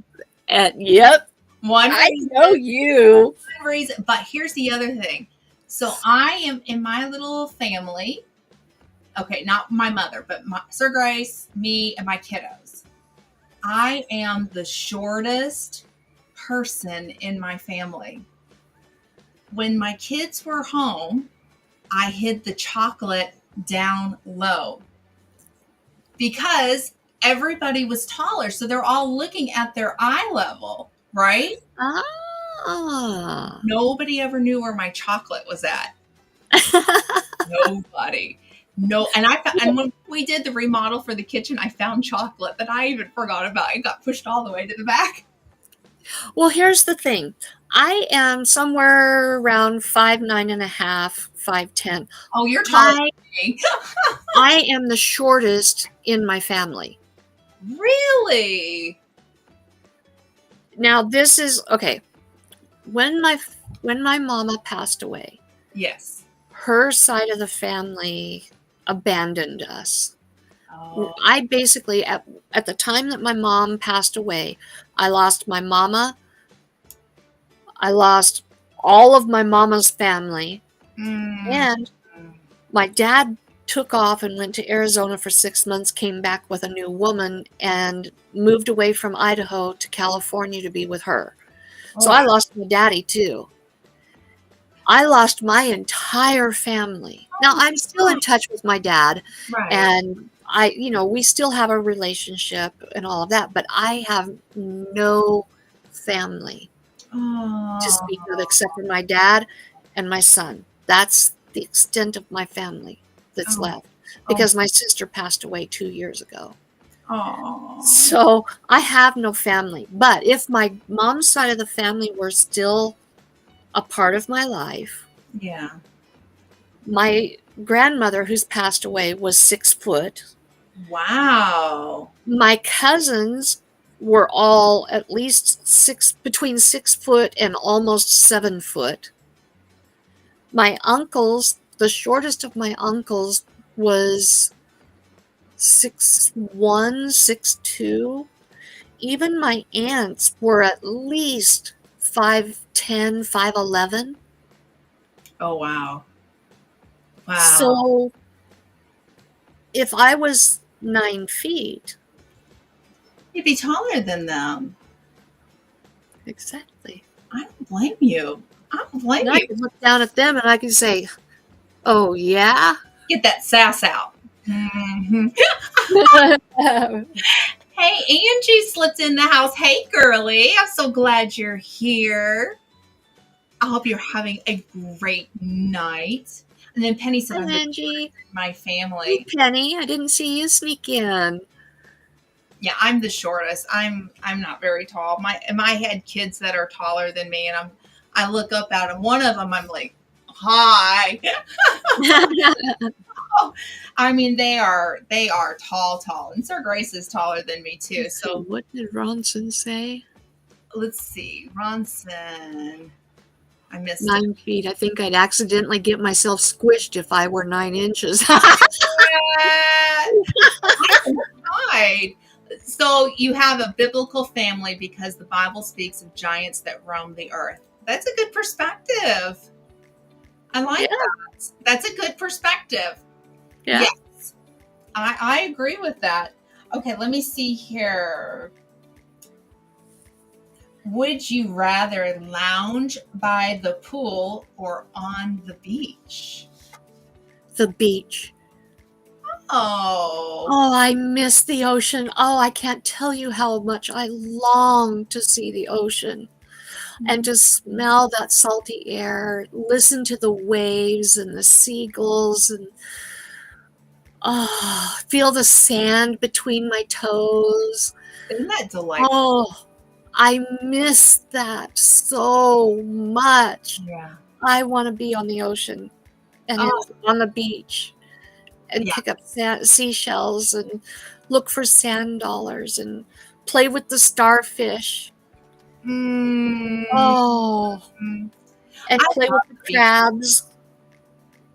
Yep. One I know you. One reason. But here's the other thing. So I am in my little family. Okay, not my mother, but Sir Grace, me, and my kiddos. I am the shortest person in my family. When my kids were home, I hid the chocolate down low because everybody was taller. So they're all looking at their eye level, right? Ah. Nobody ever knew where my chocolate was at. Nobody. No, and when we did the remodel for the kitchen, I found chocolate that I even forgot about. It got pushed all the way to the back. Well, here's the thing. I am somewhere around 5'9.5", 5'10". Oh, you're taller I than me. I am the shortest in my family. Really? Now this is okay. When my mama passed away, Yes. her side of the family abandoned us. Oh. I basically at the time that my mom passed away, I lost my mama. I lost all of my mama's family, Mm. and my dad took off and went to Arizona for 6 months, came back with a new woman, and moved away from Idaho to California to be with her. So Oh, I lost my daddy too. I lost my entire family. Now I'm still in touch with my dad, right. and we still have a relationship and all of that, but I have no family to Oh. speak of except for my dad and my son. That's the extent of my family that's Oh. left because my sister passed away 2 years ago. Oh. So I have no family. But if my mom's side of the family were still a part of my life, Yeah. my grandmother, who's passed away, was 6 foot. Wow. My cousins were all at least between 6 foot and almost 7 foot. My uncles, the shortest of my uncles, was 6'1", 6'2". Even my aunts were at least 5'10", 5'11". Oh, wow. Wow. So if I was 9 feet. You'd be taller than them. Exactly. I don't blame you. I don't blame And I you. could look down at them and I could say, oh, yeah? Get that sass out. Mm-hmm. Hey, Angie slipped in the house. Hey, girly. I'm so glad you're here. I hope you're having a great night. And then Penny said, Hi, I'm Angie. my Hey, family. Penny. I didn't see you sneak in. Yeah, I'm the shortest. I'm not very tall. My had kids that are taller than me, and I look up at them. One of them, I'm like, hi. I mean, they are tall, and Sir Grace is taller than me too. So what did Ronson say? let's see, Ronson. I missed 9 feet. I think I'd accidentally get myself squished if I were 9 inches. Right. So you have a biblical family because the Bible speaks of giants that roam the earth. That's a good perspective. I like that. That's a good perspective. Yeah. Yes. I agree with that. Okay, let me see here. Would you rather lounge by the pool or on the beach? The beach. Oh. Oh, I miss the ocean. Oh, I can't tell you how much I long to see the ocean and to smell that salty air, listen to the waves and the seagulls, and feel the sand between my toes. Isn't that delightful? Oh, I miss that so much. Yeah. I want to be on the ocean and on the beach and pick up seashells and look for sand dollars and play with the starfish. Oh, and play with the crabs.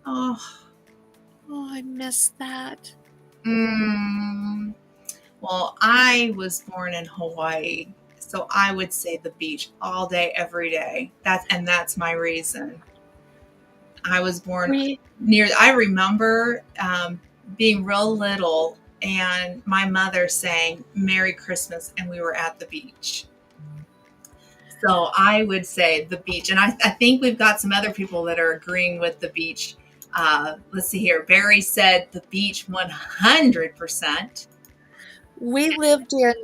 Oh, I miss that. Well, I was born in Hawaii, so I would say the beach all day, every day. That's my reason. I was born near. I remember being real little, and my mother saying "Merry Christmas," and we were at the beach. So I would say the beach, and I think we've got some other people that are agreeing with the beach. Let's see here. Barry said the beach 100%. We lived in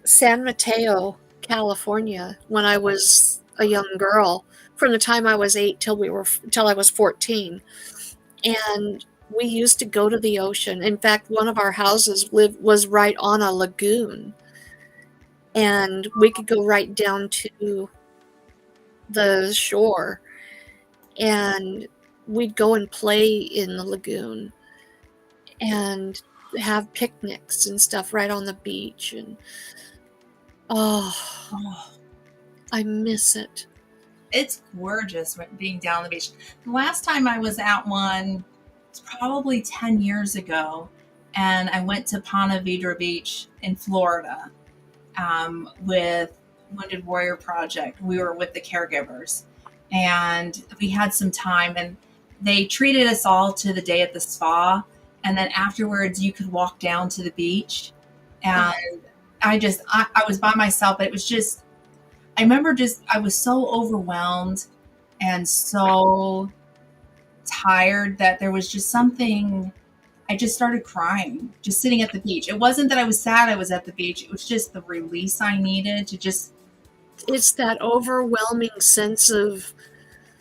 San Mateo, California, when I was a young girl. From the time I was 8 till I was 14, and We used to go to the ocean. In fact, one of our houses was right on a lagoon, and we could go right down to the shore, and we'd go and play in the lagoon and have picnics and stuff right on the beach. And oh, Oh, I miss it. it's gorgeous being down the beach. The last time I was at one, it's probably 10 years ago, and I went to Ponte Vedra Beach in Florida with Wounded Warrior Project. We were with the caregivers, and we had some time, and they treated us all to the day at the spa, and then afterwards you could walk down to the beach. And I was by myself, but it was just, I remember just, I was so overwhelmed and so tired that there was just something. I just started crying, just sitting at the beach. It wasn't that I was sad I was at the beach. It was just the release I needed to just. It's that overwhelming sense of.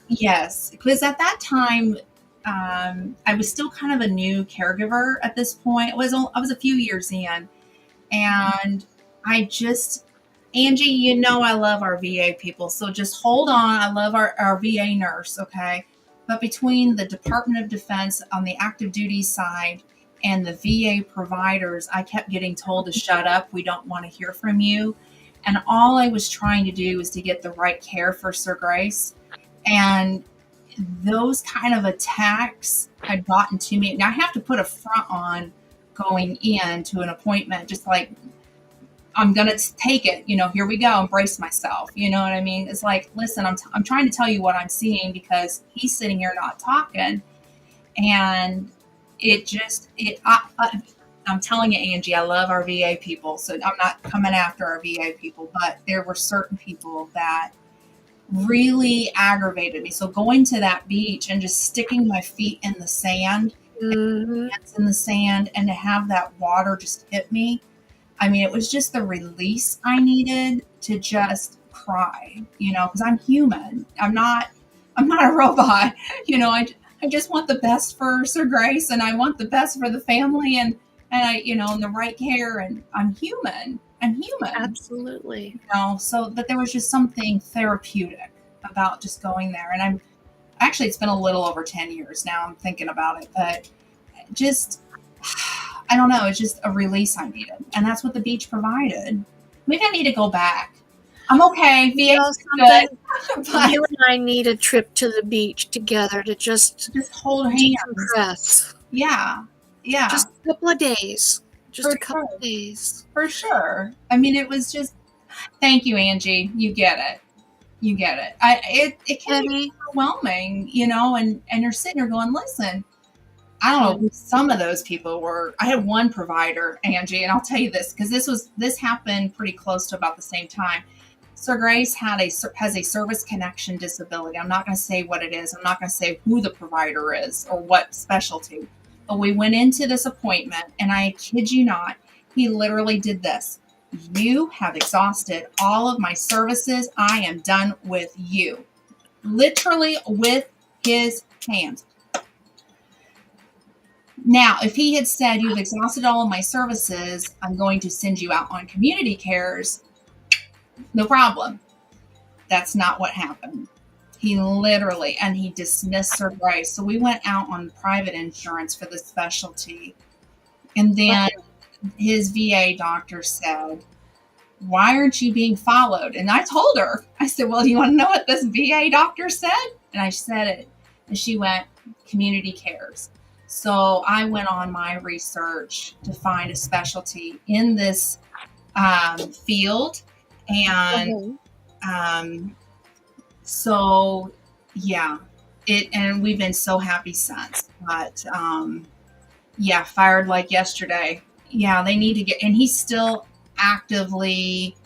Yes, because at that time, I was still kind of a new caregiver at this point. I was a few years in, and I just, Angie, you know I love our VA people, so just hold on. I love our VA nurse, okay? But between the Department of Defense on the active duty side and the VA providers, I kept getting told to shut up. We don't want to hear from you. And all I was trying to do was to get the right care for Sir Grace. And those kind of attacks had gotten to me. Now I have to put a front on going in to an appointment, just like I'm going to take it, here we go, embrace myself. You know what I mean? It's like, listen, I'm trying to tell you what I'm seeing because he's sitting here not talking. And I'm telling you, Angie, I love our VA people. So I'm not coming after our VA people, but there were certain people that really aggravated me. So going to that beach and just sticking my feet in the sand, hands in the sand, and to have that water just hit me. I mean, it was just the release I needed to just cry, because I'm human. I'm not a robot. I just want the best for Sir Grace, and I want the best for the family, and I, and the right care, and I'm human. I'm human. Absolutely. So, but there was just something therapeutic about just going there. And it's been a little over 10 years now. I'm thinking about it, but just, I don't know. It's just a release I needed. And that's what the beach provided. Maybe I need to go back. I'm okay. VA's good. But you and I need a trip to the beach together to just hold hands. Decompress. Yeah. Yeah. Just a couple of days. Just a couple of days. For sure. I mean, it was just, thank you, Angie. You get it. You get it. It can be overwhelming, and you're sitting there going, listen, I don't know who some of those people were. I had one provider, Angie, and I'll tell you this, because this happened pretty close to about the same time. Sir Grace has a service connection disability. I'm not going to say what it is. I'm not going to say who the provider is or what specialty. But we went into this appointment, and I kid you not, he literally did this. You have exhausted all of my services. I am done with you. Literally with his hands. Now, if he had said, you've exhausted all of my services, I'm going to send you out on community cares, no problem. That's not what happened. He literally, and he dismissed Sir Grace. So we went out on private insurance for the specialty. And then his VA doctor said, why aren't you being followed? And I told her, I said, well, do you want to know what this VA doctor said? And I said it. And she went, community cares. So I went on my research to find a specialty in this field. And so, yeah, and we've been so happy since. But fired like yesterday. Yeah, they need to get, and he's still actively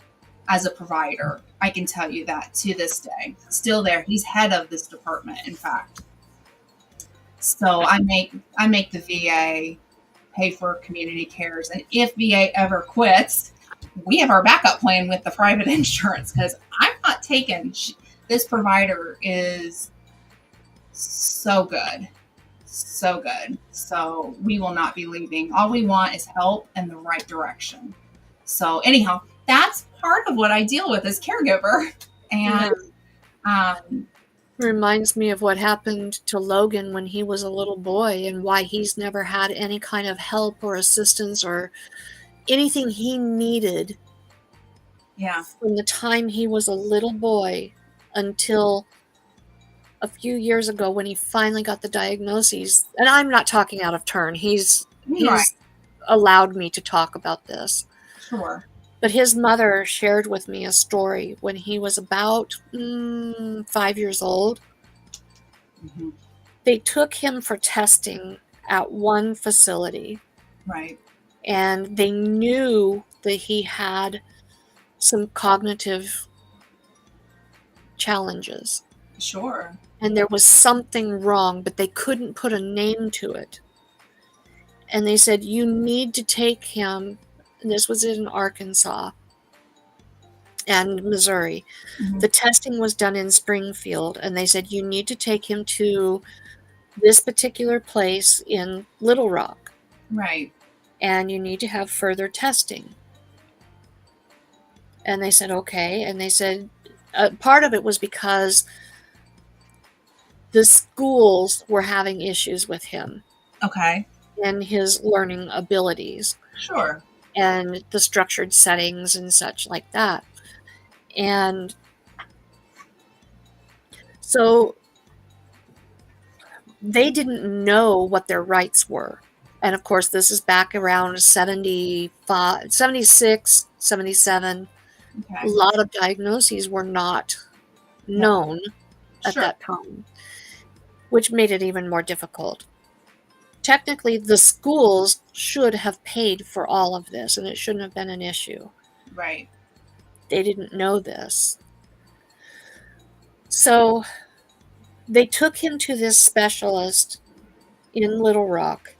as a provider. I can tell you that to this day, still there. He's head of this department, in fact. So I make the VA pay for community cares, and if VA ever quits, we have our backup plan with the private insurance, because I'm not taking. This provider is so good, So good. So we will not be leaving. All we want is help in the right direction. So anyhow, that's part of what I deal with as caregiver. And Yeah. um, Reminds me of what happened to Logan when he was a little boy and why he's never had any kind of help or assistance or anything he needed yeah, from the time he was a little boy until a few years ago when he finally got the diagnoses. And I'm not talking out of turn. right, He's allowed me to talk about this. sure. But his mother shared with me a story when he was about 5 years old. Hmm. They took him for testing at one facility, Right, and they knew that he had some cognitive challenges. sure. And there was something wrong, but they couldn't put a name to it. And they said, you need to take him. And this was in Arkansas and Missouri. Hmm. The testing was done in Springfield, and they said, you need to take him to this particular place in Little Rock, Right, and you need to have further testing. And they said, okay. And they said, part of it was because the schools were having issues with him okay, and his learning abilities sure. and the structured settings and such like that. And so they didn't know what their rights were. And of course, this is back around 75, 76, 77. A Okay, lot of diagnoses were not yeah, known at sure. that time, which made it even more difficult. Technically, the schools should have paid for all of this, and it shouldn't have been an issue. Right, They didn't know this. So they took him to this specialist in Little Rock.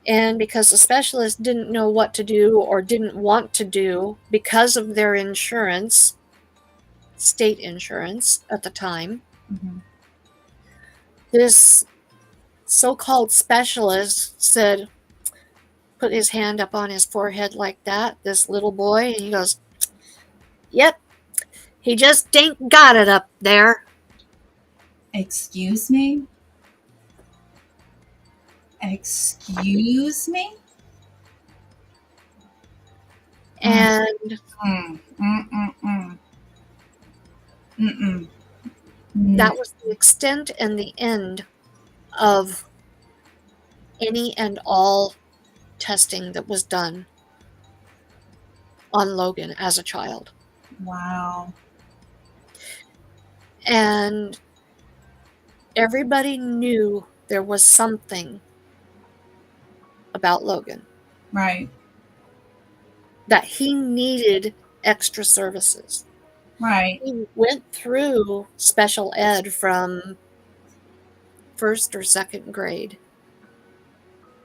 And because the specialist didn't know what to do or didn't want to do because of their insurance, state insurance at the time, hmm, this so-called specialist said, put his hand up on his forehead like that, this little boy, and he goes, yep, he just ain't got it up there. excuse me. Excuse me. Mm, And mm, mm, mm, mm. Mm-mm. that was the extent and the end of any and all testing that was done on Logan as a child. Wow. And everybody knew there was something about Logan, Right, that he needed extra services. right. He went through special ed from first or second grade.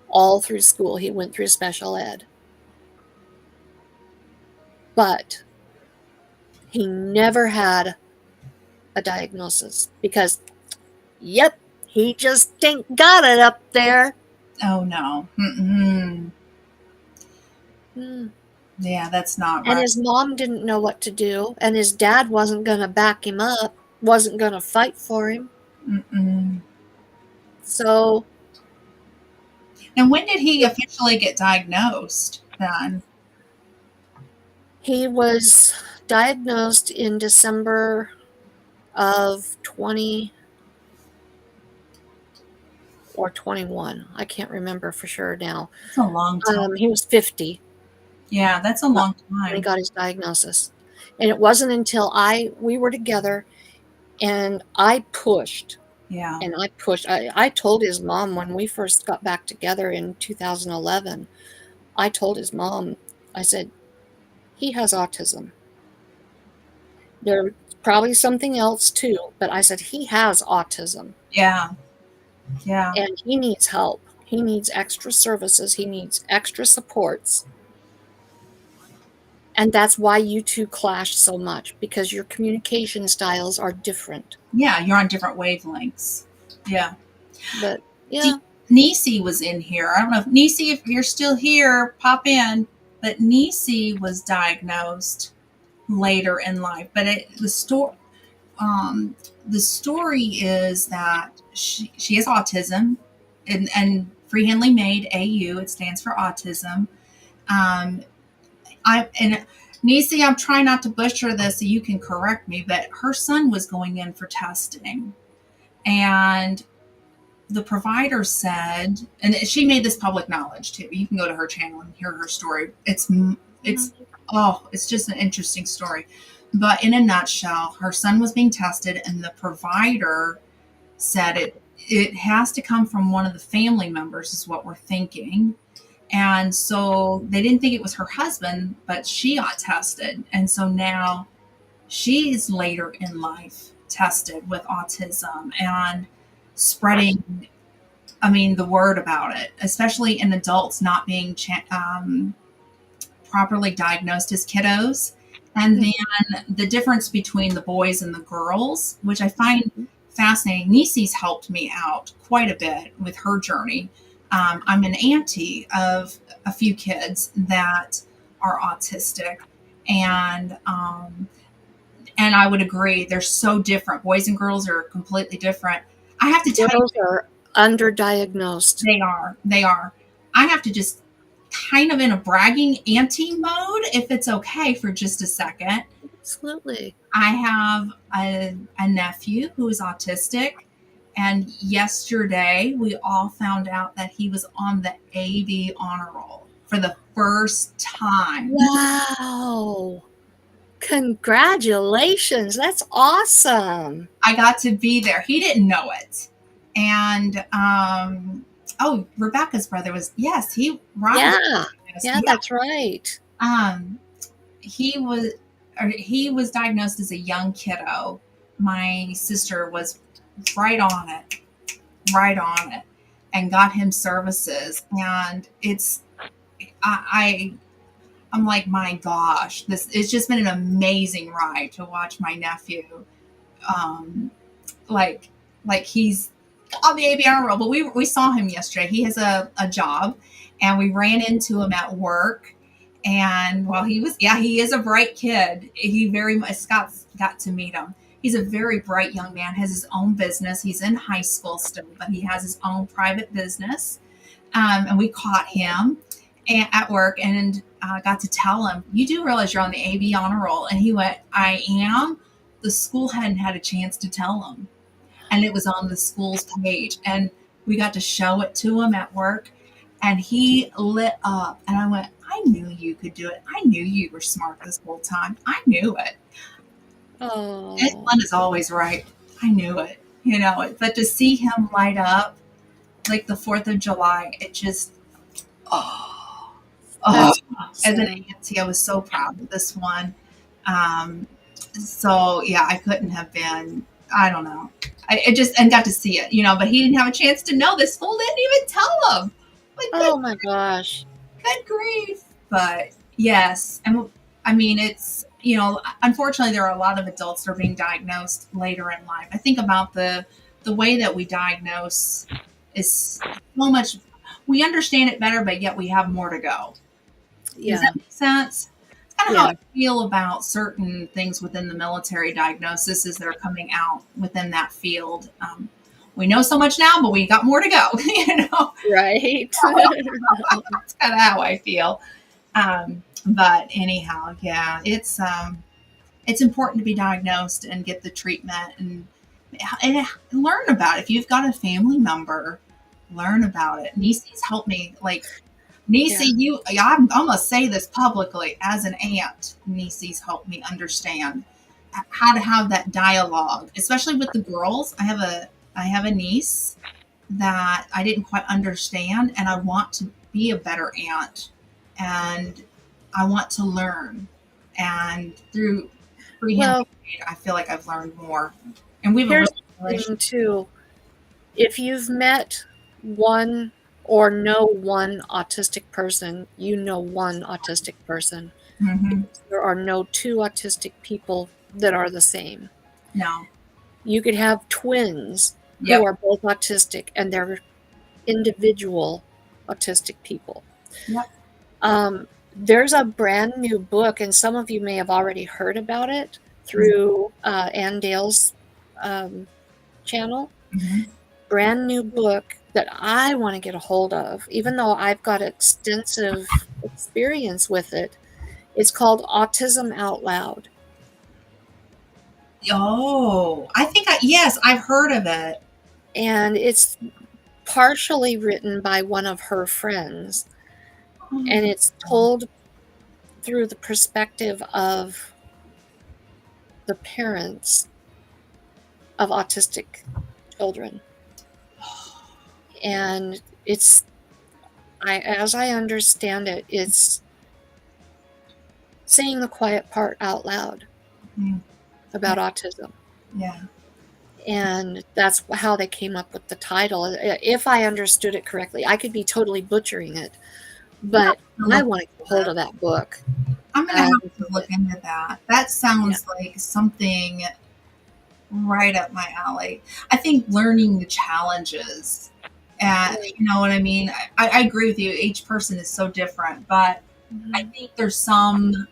All through school, he went through special ed. But he never had a diagnosis because, yep, he just ain't got it up there. Oh no. Mm-mm. Hmm. Yeah, that's not And right. his mom didn't know what to do, and his dad wasn't going to back him up, wasn't going to fight for him. Mm-mm. So And when did he officially get diagnosed then? he was diagnosed in December of 20 or 21. I can't remember for sure now. It's a long time. He was 50 Yeah, that's a when long he time. got his diagnosis. And it wasn't until we were together and I pushed Yeah. and I pushed. I told his mom when we first got back together in 2011, I told his mom, I said, he has autism. There's probably something else too, but I said, he has autism Yeah. Yeah. and he needs help. He needs extra services. He needs extra supports. And that's why you two clash so much, because your communication styles are different. Yeah, you're on different wavelengths. Yeah. But yeah. Nisi was in here. I don't know if Nisi, if you're still here, pop in. But Nisi was diagnosed later in life. But um, the story is that she has autism, and freehandly made AU. It stands for autism. Um, I and Nisi, I'm trying not to butcher this, so you can correct me. But her son was going in for testing, and the provider said, and she made this public knowledge too. You can go to her channel and hear her story. It's it's just an interesting story. But in a nutshell, her son was being tested, and the provider said it has to come from one of the family members, is what we're thinking. And so they didn't think it was her husband, but she got tested, and so now she's later in life tested with autism and spreading, I mean, the word about it, especially in adults not being properly diagnosed as kiddos. And then the difference between the boys and the girls, which I find fascinating. Nisi's helped me out quite a bit with her journey. I'm an auntie of a few kids that are autistic, and I would agree they're so different. Boys and girls are completely different. I have to tell you, Girls are underdiagnosed. they are. I have to just kind of in a bragging auntie mode, if it's okay for just a second. Absolutely. I have a nephew who is autistic, and yesterday we all found out that he was on the AB honor roll for the first time. Wow. Congratulations. That's awesome. I got to be there. He didn't know it. And Rebecca's brother was, yes, Yeah, that's right. He was diagnosed as a young kiddo. My sister was right on it, and got him services. And I'm like, my gosh, it's just been an amazing ride to watch my nephew, like he's on the AB honor roll. But we saw him yesterday. He has a job, and we ran into him at work. And while he is a bright kid. He very much, Scott got to meet him. He's a very bright young man, has his own business. He's in high school still, but he has his own private business. And we caught him at work, and got to tell him, you do realize you're on the AB honor roll? And he went, I am. The school hadn't had a chance to tell him. And it was on the school's page. And we got to show it to him at work. And he lit up. And I went, I knew you could do it. I knew you were smart this whole time. I knew it. Oh. And Glenn is always right. I knew it. But to see him light up like the 4th of July, it just, as an auntie, I was so proud of this one. So yeah, I couldn't have been, I don't know. And got to see it, but he didn't have a chance to know. The school didn't even tell him. Like, oh my gosh. Good grief. But yes. And I mean, it's, unfortunately there are a lot of adults that are being diagnosed later in life. I think about the way that we diagnose is so much, we understand it better, but yet we have more to go. Yeah. Does that make sense? It's kind of how I feel about certain things within the military diagnoses that are coming out within that field. We know so much now, but we got more to go, Right. That's kind of how I feel. But anyhow, yeah, it's important to be diagnosed and get the treatment and learn about it. If you've got a family member, learn about it. Nisi's helped me. Like, Nisi, I'm going to say this publicly as an aunt. Nisi's helped me understand how to have that dialogue, especially with the girls. I have a niece that I didn't quite understand, and I want to be a better aunt, and I want to learn. And through freehand, I feel like I've learned more. And we've here's the thing too. If you've met one or know one autistic person, you know one autistic person. Mm-hmm. There are no two autistic people that are the same. No. You could have twins who Yep. are both autistic, and they're individual autistic people. Yep. There's a brand new book, and some of you may have already heard about it through Ann Dale's channel. Mm-hmm. Brand new book that I want to get a hold of, even though I've got extensive experience with it. It's called Autism Out Loud. Oh, I think yes, I've heard of it. And it's partially written by one of her friends. And it's told through the perspective of the parents of autistic children. And as I understand it, it's saying the quiet part out loud about autism. Yeah. And that's how they came up with the title. If I understood it correctly, I could be totally butchering it, but I want to get hold of that book. I'm going to have to look into that. That sounds like something right up my alley. I think learning the challenges, and you know what I mean? I agree with you. Each person is so different, but I think there's some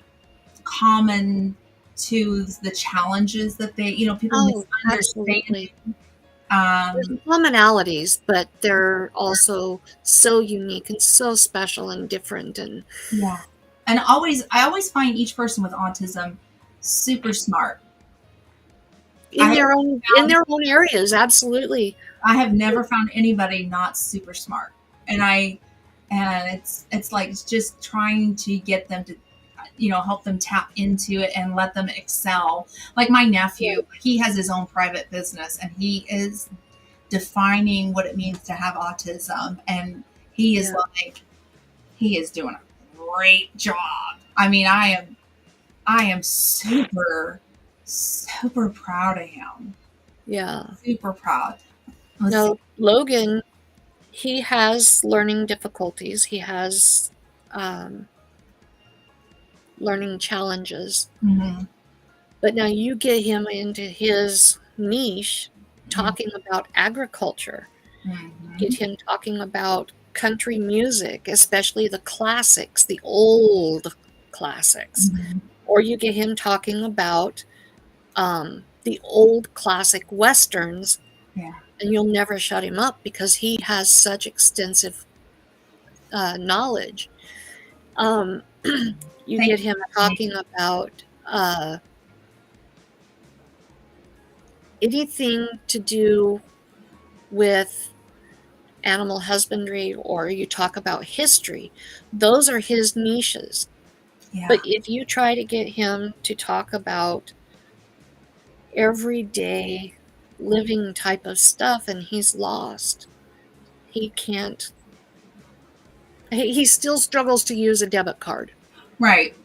common to the challenges that people misunderstand. There's commonalities, but they're also so unique and so special and different. And yeah, and I always find each person with autism super smart in their own areas. Absolutely. I have never found anybody not super smart, and it's like it's just trying to get them to help them tap into it and let them excel. Like my nephew, he has his own private business, and he is defining what it means to have autism, and he is he is doing a great job. I mean, I am super proud of him. Yeah. Super proud. No, Logan, he has learning difficulties. He has learning challenges. Mm-hmm. But now you get him into his niche, talking about agriculture. Mm-hmm. Get him talking about country music, especially the classics, the old classics. Mm-hmm. Or you get him talking about the old classic westerns. Yeah. And you'll never shut him up because he has such extensive knowledge. You get him talking about anything to do with animal husbandry, or you talk about history. Those are his niches. Yeah. But if you try to get him to talk about everyday living type of stuff, and he's lost. He can't. He still struggles to use a debit card. Right.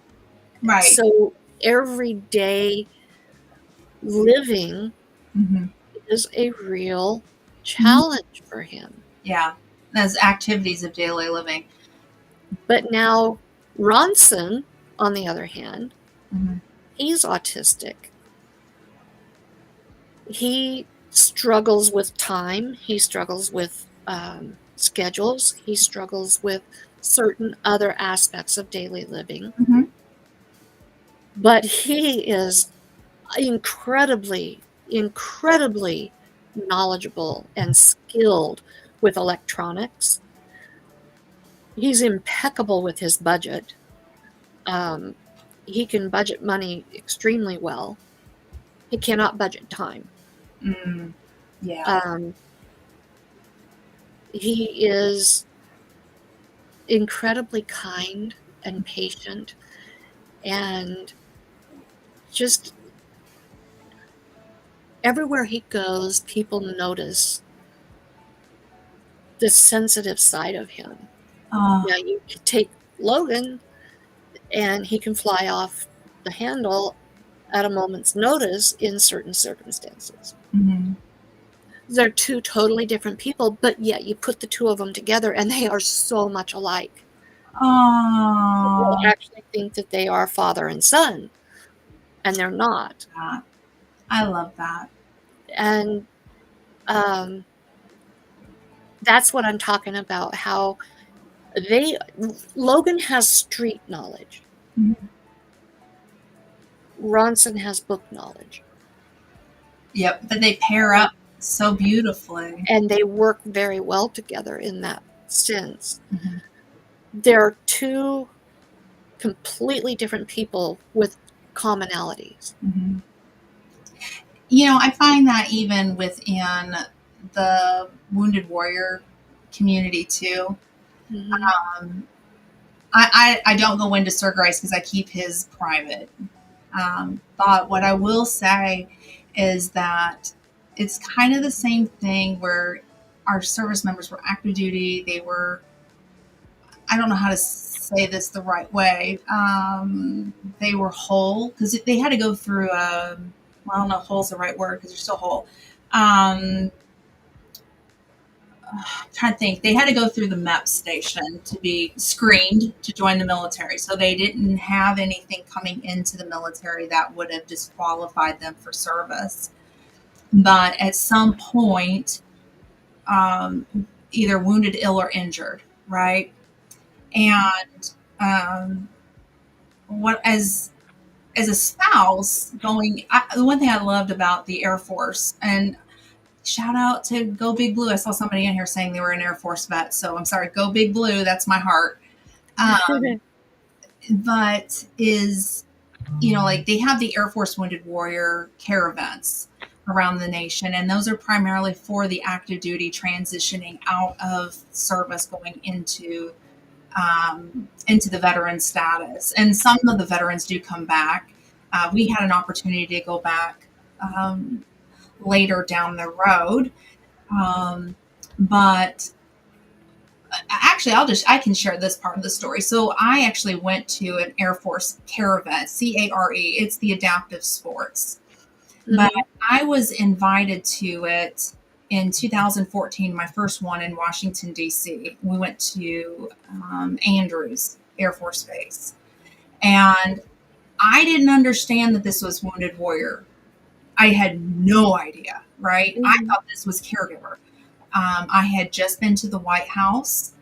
Right. So everyday living is a real challenge for him. Yeah. As activities of daily living. But now Ronson, on the other hand, he's autistic. He struggles with time. He struggles with schedules. He struggles with certain other aspects of daily living. But he is incredibly knowledgeable and skilled with electronics. He's impeccable with his budget. He can budget money extremely well. He cannot budget time. Yeah. He is incredibly kind and patient, and just everywhere he goes, people notice the sensitive side of him. Now you can take Logan, and he can fly off the handle at a moment's notice in certain circumstances. They're two totally different people, but yet you put the two of them together and they are so much alike. People actually think that they are father and son, and they're not. I love that. And Um, that's what I'm talking about. How Logan has street knowledge. Mhm. Ronson has book knowledge. Yep, but they pair up so beautifully. And they work very well together in that sense. Mhm. They're two completely different people with commonalities. Mhm. I find that even within the Wounded Warrior community too. Mm-hmm. Um, I don't go into Sir Grace because I keep his private. But what I will say is that it's kind of the same thing where our service members were active duty. They were, I don't know how to say this the right way. They were whole because they had to go through, well, I don't know if whole's the right word because they're still whole. I'm trying to think. They had to go through the MEP station to be screened to join the military. So they didn't have anything coming into the military that would have disqualified them for service. But at some point, um, either wounded, ill, or injured, right? And what as a spouse going, the one thing I loved about the Air Force, and shout out to Go Big Blue. I saw somebody in here saying they were an Air Force vet, so I'm sorry. Go Big Blue. That's my heart. Um, but is like they have the Air Force Wounded Warrior care events around the nation, and those are primarily for the active duty transitioning out of service going into the veteran status. And some of the veterans do come back. We had an opportunity to go back later down the road. But actually, I can share this part of the story. So I actually went to an Air Force caravan, CARE. It's the adaptive sports. But I was invited to it in 2014, my first one in Washington, D.C. We went to Andrews Air Force Base. And I didn't understand that this was Wounded Warrior. I had no idea, right? I thought this was caregiver. I had just been to the White House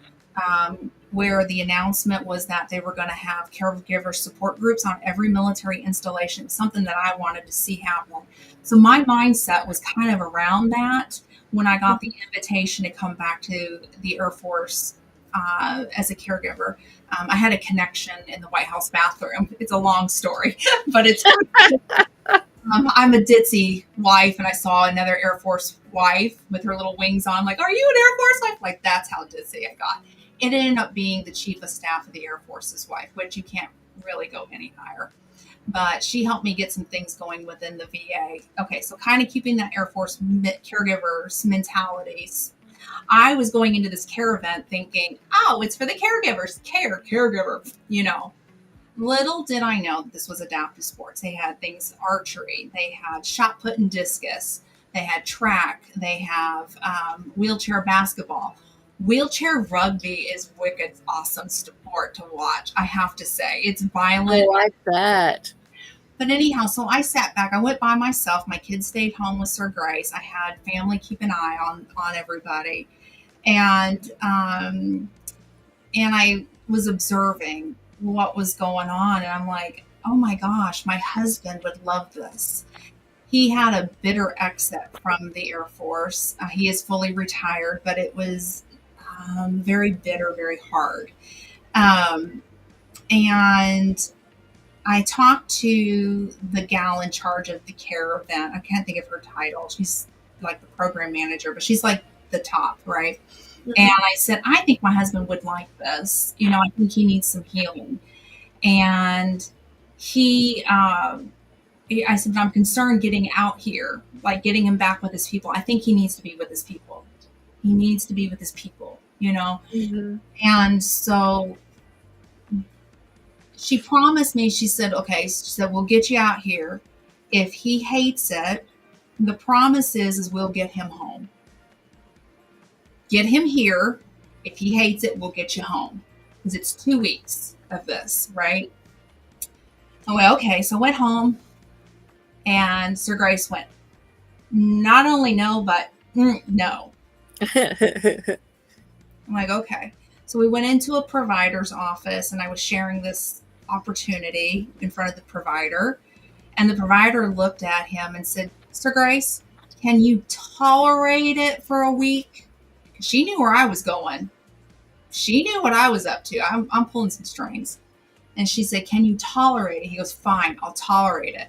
where the announcement was that they were going to have caregiver support groups on every military installation, something that I wanted to see happen. So my mindset was kind of around that when I got the invitation to come back to the Air Force as a caregiver. I had a connection in the White House bathroom. It's a long story, but it's I'm a ditzy wife, and I saw another Air Force wife with her little wings on. Like, are you an Air Force wife? Like, that's how ditzy I got. It ended up being the chief of staff of the Air Force's wife, which you can't really go any higher. But she helped me get some things going within the VA. Okay, so kind of keeping that Air Force caregivers mentalities. I was going into this care event thinking, oh, it's for the caregivers. Caregiver. Little did I know that this was adaptive sports. They had things archery, they had shot put and discus, they had track, they have wheelchair basketball. Wheelchair rugby is wicked awesome sport to watch. I have to say, it's violent. Oh, I bet. But anyhow, so I sat back. I went by myself. My kids stayed home with Sir Grace. I had family keep an eye on everybody, and I was observing what was going on, and I'm like, oh my gosh, my husband would love this. He had a bitter exit from the Air Force. He is fully retired, but it was very bitter, very hard. And I talked to the gal in charge of the care event. I can't think of her title. She's like the program manager, but she's like the top, right? And I said, I think my husband would like this. I think he needs some healing. And I said, I'm concerned getting out here, like getting him back with his people. I think he needs to be with his people. He needs to be with his people. And so she promised me, she said, okay, we'll get you out here. If he hates it, the promise is we'll get him home. Get him here. If he hates it, we'll get you home. Because it's 2 weeks of this, right? I went, okay. So I went home, and Sir Grace went, not only no, but No. I'm like, okay. So we went into a provider's office and I was sharing this opportunity in front of the provider. And the provider looked at him and said, Sir Grace, can you tolerate it for a week? She knew where I was going. She knew what I was up to. I'm pulling some strings. And she said, can you tolerate it? He goes, fine, I'll tolerate it.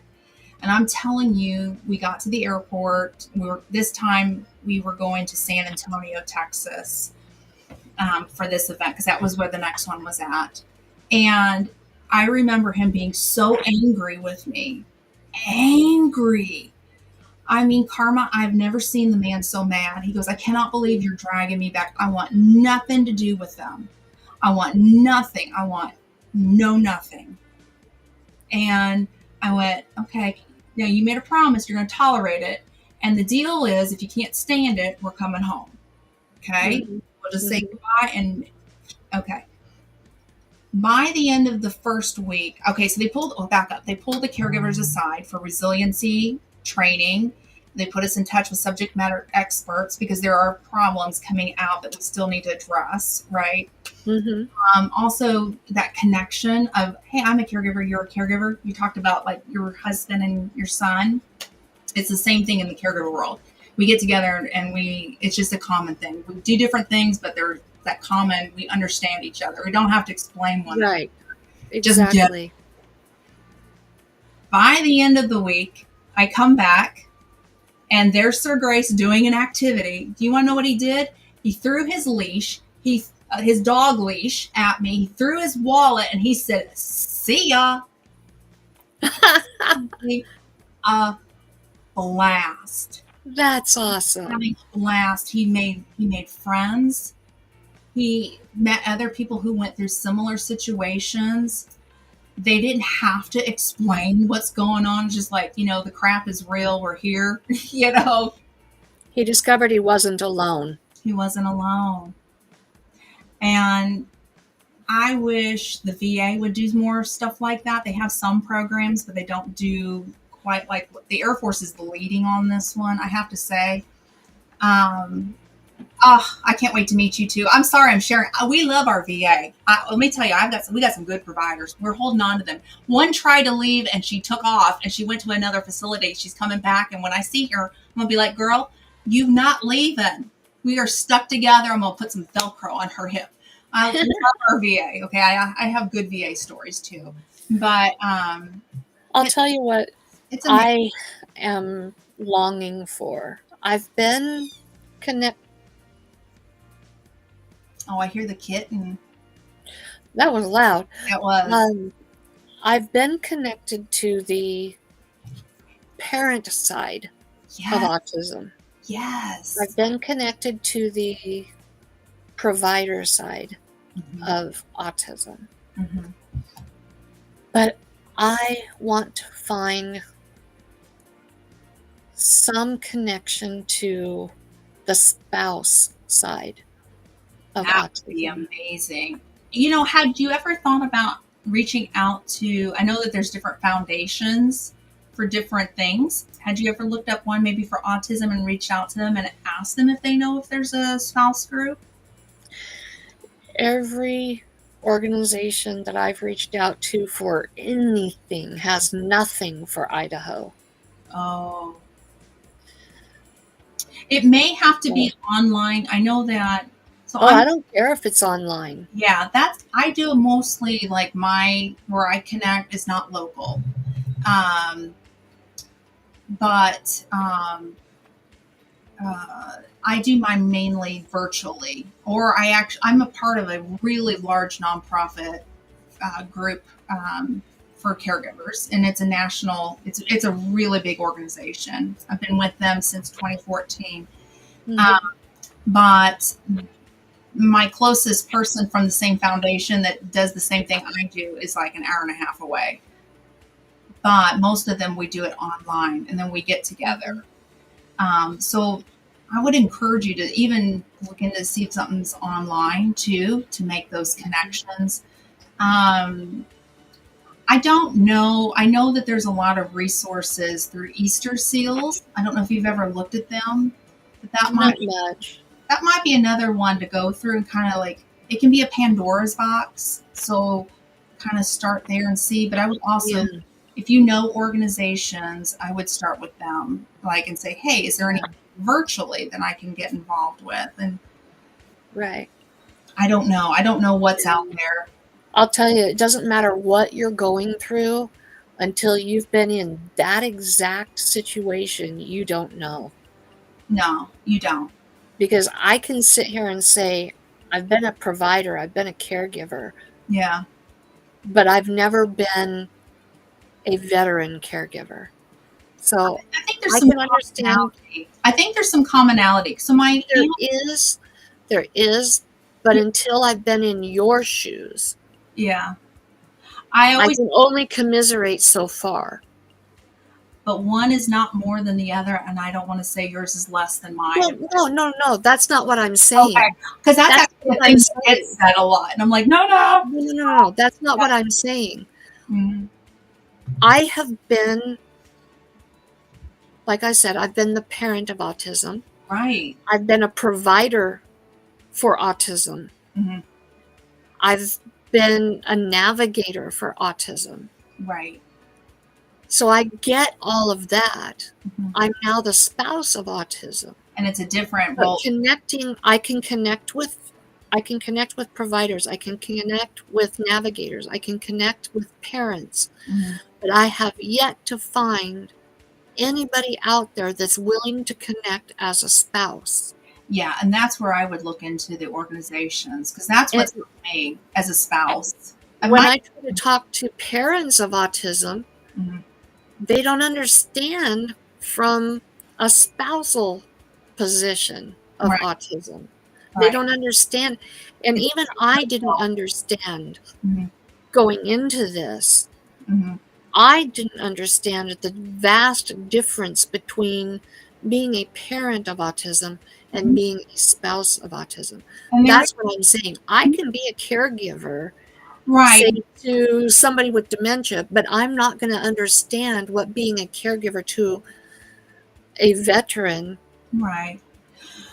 And I'm telling you, we got to the airport. This time we were going to San Antonio, Texas, for this event because that was where the next one was at. And I remember him being so angry with me. Angry. I mean, Karma, I've never seen the man so mad. He goes, I cannot believe you're dragging me back. I want nothing to do with them. I want nothing. I want nothing. And I went, okay, now you made a promise. You're going to tolerate it. And the deal is, if you can't stand it, we're coming home. Okay? Mm-hmm. We'll just say goodbye and okay. By the end of the first week, okay, so they pulled the caregivers aside for resiliency training. They put us in touch with subject matter experts because there are problems coming out that we still need to address, right? Mm-hmm. Also, that connection of, hey, I'm a caregiver, you're a caregiver. You talked about like your husband and your son. It's the same thing in the caregiver world. We get together and it's just a common thing. We do different things, but they're that common. We understand each other. We don't have to explain one. Right. Exactly. By the end of the week, I come back and there's Sir Grace doing an activity. Do you want to know what he did? He threw his leash, his dog leash at me. He threw his wallet and he said, see ya. A blast. That's awesome. Having a blast. He made friends. He met other people who went through similar situations. They didn't have to explain what's going on. Just like, the crap is real. We're here, He discovered he wasn't alone. He wasn't alone. And I wish the VA would do more stuff like that. They have some programs, but they don't do quite like the Air Force is leading on this one, I have to say. I can't wait to meet you too. I'm sorry I'm sharing. We love our VA. Let me tell you, we got some good providers. We're holding on to them. One tried to leave and she took off and she went to another facility. She's coming back. And when I see her, I'm going to be like, girl, you're not leaving. We are stuck together. I'm going to put some Velcro on her hip. I love our VA. Okay. I have good VA stories too. But I'll tell you what I am longing for. I've been connected. Oh, I hear the kitten. That was loud. It was. I've been connected to the parent side of autism. Yes. I've been connected to the provider side of autism. Mm-hmm. But I want to find some connection to the spouse side. That would be amazing. Had you ever thought about reaching out to, I know that there's different foundations for different things. Had you ever looked up one maybe for autism and reached out to them and asked them if they know if there's a spouse group? Every organization that I've reached out to for anything has nothing for Idaho. Oh. It may have to be online. I know that. So I don't care if it's online. Yeah, I do mostly like where I connect is not local. But I do mine mainly virtually, or I'm a part of a really large nonprofit group for caregivers, and it's a national. It's a really big organization. I've been with them since 2014, but my closest person from the same foundation that does the same thing I do is like an hour and a half away. But most of them, we do it online and then we get together. So I would encourage you to even look into see if something's online too, to make those connections. I don't know. I know that there's a lot of resources through Easter Seals. I don't know if you've ever looked at them. But that Not might much. be another one to go through and kind of like it can be a Pandora's box. So kind of start there and see. But I would Yeah. also, if you know organizations, I would start with them, like and say, hey, is there any virtually that I can get involved with? And Right. I don't know. I don't know what's out there. I'll tell you, it doesn't matter what you're going through until you've been in that exact situation, you don't know. No, you don't. Because I can sit here and say, I've been a provider, I've been a caregiver, Yeah. but I've never been a veteran caregiver. So I think there's I some can understand commonality. I think there's some commonality. So my there is, but until I've been in your shoes, yeah. I I always, can only commiserate so far. but one is not more than the other, and I don't want to say yours is less than Well, mine. no, that's not what I'm Okay, saying. because that's That's actually not a what I'm thing that gets saying. said a lot, and I'm like, no, no. No, that's not what I'm saying. Mhm. I have been, like I said, I've been the parent of autism. Right. I've been a provider for autism. Hmm. I've been a navigator for autism. Right. So I get all of that. Hmm. I'm now the spouse of autism. And it's a different But role. connecting, I can connect with providers, I can connect with navigators, I can connect with parents, Mhm. but I have yet to find anybody out there that's willing to connect as a spouse. Yeah, and that's where I would look into the organizations because that's And what's for me as a spouse. I when might. I try to talk to parents of autism, Mhm. they don't understand from a spousal position of Right. autism. They Right. don't understand. And even I didn't understand Mhm. going into this. Mhm. I didn't understand the vast difference between being a parent of autism and Mhm. being a spouse of autism. And there, That's what I'm saying. I can be a caregiver, right. say, to somebody with dementia, but I'm not going to understand what being a caregiver to a veteran. Right.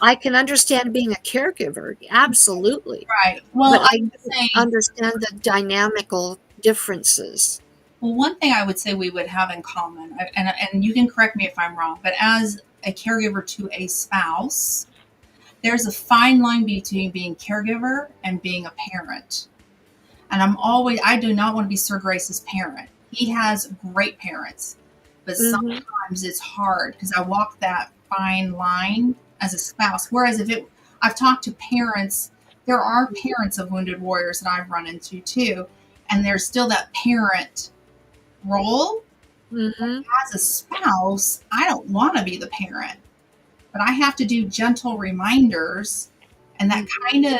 I can understand being a caregiver, absolutely, Right. but Well, I I would don't say, understand the dynamical differences. well, one thing I would say we would have in common, and you can correct me if I'm wrong, but as a caregiver to a spouse, there's a fine line between being caregiver and being a parent. And I do not want to be Sir Grace's parent. He has great parents, but Mhm. sometimes it's hard because I walk that fine line as a spouse. Whereas I've talked to parents, there are parents of wounded warriors that I've run into too, and there's still that parent role. Mhm. As a spouse, I don't want to be the parent, but I have to do gentle reminders, and that Mhm. kind of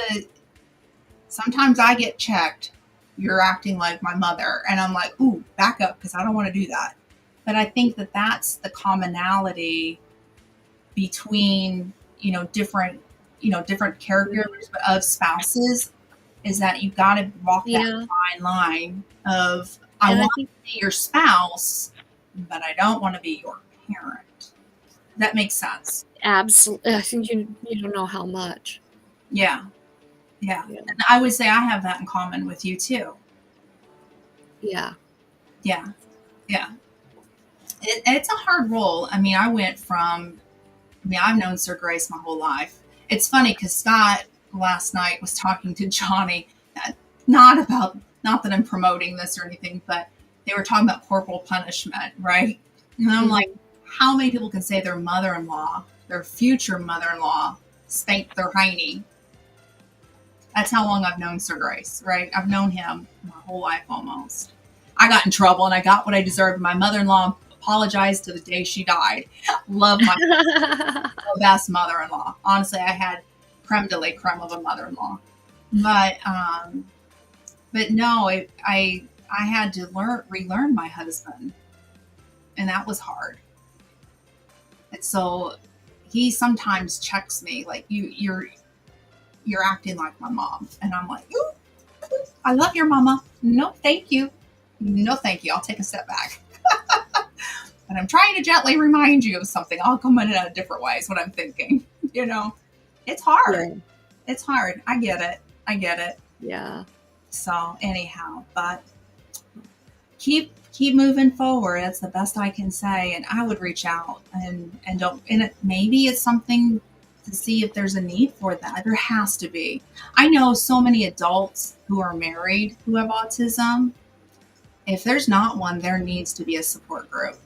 sometimes I get checked. You're acting like my mother. And I'm like, ooh, back up because I don't want to do that. But I think that that's the commonality between, different caregivers of spouses is that you got to walk that Yeah, fine line of, I and I want think to be your spouse, but I don't want to be your parent. That makes sense. absolutely. I think you don't know how much. Yeah. Yeah. Yeah. And I would say I have that in common with you too. Yeah. Yeah. Yeah. It's a hard role. I mean, I've known Sir Grace my whole life. It's funny because Scott last night was talking to Johnny, uh, not that I'm promoting this or anything, but they were talking about corporal punishment, right? And I'm like, Mhm. how many people can say their mother-in-law, their future mother-in-law, spanked their hiney? That's how long I've known Sir Grace, right? I've known him my whole life almost. I got in trouble and I got what I deserved. My mother in law apologized to the day she died. Love my best mother in law. Honestly, I had creme de la creme of a mother in law. But no, I had to relearn my husband, and that was hard. And so he sometimes checks me like you're acting like my mom, and I'm like, ooh, I love your mama. No, thank you. No, thank you. I'll take a step back. But I'm trying to gently remind you of something. I'll come in a different way, is what I'm thinking. you know, it's hard. Yeah. It's hard. I get it. I get it. Yeah. So anyhow, but keep moving forward. That's the best I can say. And I would reach out and don't. And maybe it's something to see if there's a need for that. There has to be. I know so many adults who are married who have autism. If there's not one, there needs to be a support group.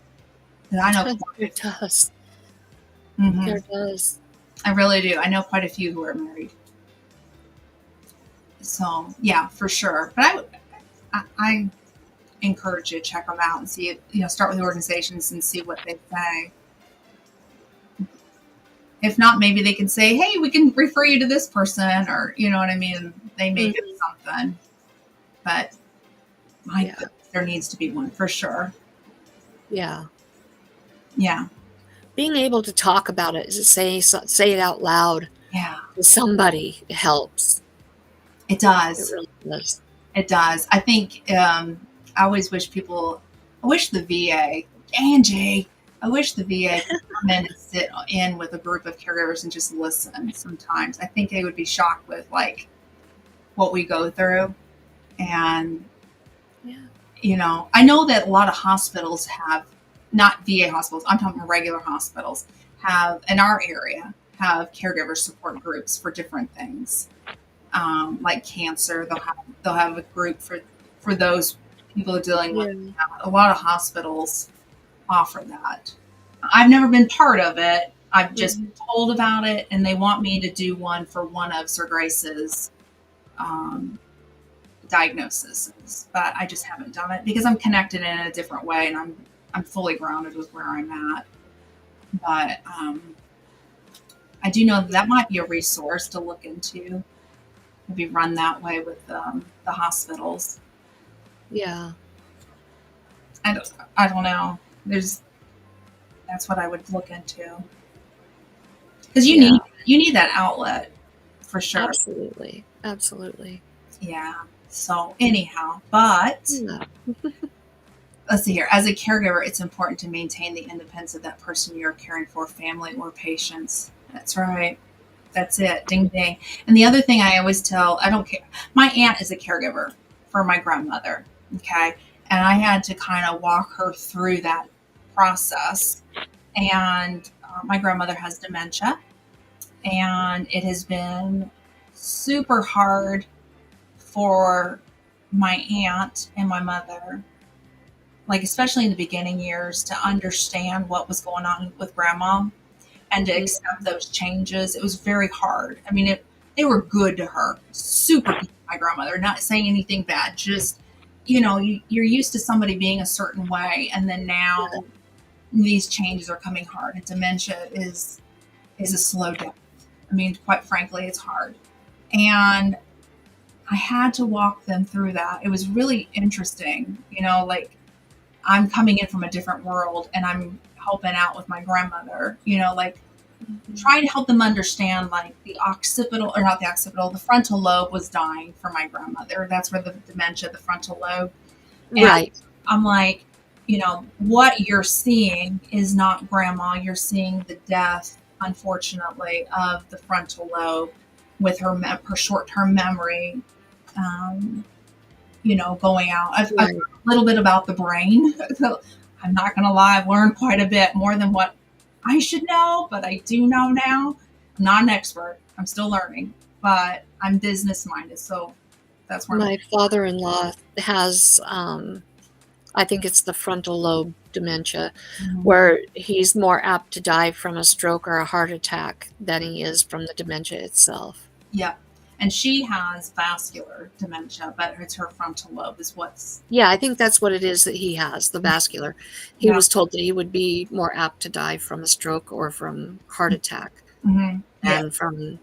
And I know It does. Mhm. There does. I really do. I know quite a few who are married. So yeah, for sure. But I encourage you to check them out and see it. Start with the organizations and see what they say. If not, maybe they can say, "Hey, we can refer you to this person," or you know what I mean. They may get something. But goodness, there needs to be one for sure. Yeah. Yeah. Being able to talk about it, say it out loud Yeah. to somebody helps. It does. It really does. It does. I think I always wish I wish the VA, Angie, I wish the VA could come in and sit in with a group of caregivers and just listen sometimes. I think they would be shocked with like what we go through. And, I know that a lot of hospitals have, not VA hospitals, I'm talking regular hospitals, have, in our area, have caregiver support groups for different things. Like cancer, they'll have a group for those people who are dealing with that. A lot of hospitals offer that. I've never been part of it. I've just been told about it, and they want me to do one for one of Sir Grace's diagnoses, but I just haven't done it because I'm connected in a different way, and I'm fully grounded with where I'm at. But I do know that might be a resource to look into. Be run that way with the hospitals. Yeah. I don't know. That's what I would look into. Because you need that outlet for sure. Absolutely. Absolutely. Yeah. So anyhow, but let's see here. As a caregiver, it's important to maintain the independence of that person you're caring for, family or patients. That's right. That's it. Ding, ding. And the other thing I always tell, I don't care. My aunt is a caregiver for my grandmother. Okay. And I had to kind of walk her through that process. And my grandmother has dementia. And it has been super hard for my aunt and my mother, like especially in the beginning years, to understand what was going on with grandma and to accept those changes. It was very hard. I mean, they were good to her, super good to my grandmother, not saying anything bad, just, you're used to somebody being a certain way. And then now these changes are coming hard. And dementia is a slow death. I mean, quite frankly, it's hard. And I had to walk them through that. It was really interesting, like I'm coming in from a different world and I'm helping out with my grandmother, trying to help them understand like the frontal lobe was dying for my grandmother. That's where the dementia, the frontal lobe. And right. I'm like, what you're seeing is not grandma. You're seeing the death, unfortunately, of the frontal lobe with her short-term memory, going out. I've learned a little bit about the brain. I'm not going to lie. I've learned quite a bit more than what I should know, but I do know now. I'm not an expert. I'm still learning, but I'm business minded. So that's where my father-in-law has, I think it's the frontal lobe dementia, where he's more apt to die from a stroke or a heart attack than he is from the dementia itself. Yeah. And she has vascular dementia, but it's her frontal lobe is what's... Yeah, I think that's what it is that he has, the vascular. He was told that he would be more apt to die from a stroke or from heart attack than from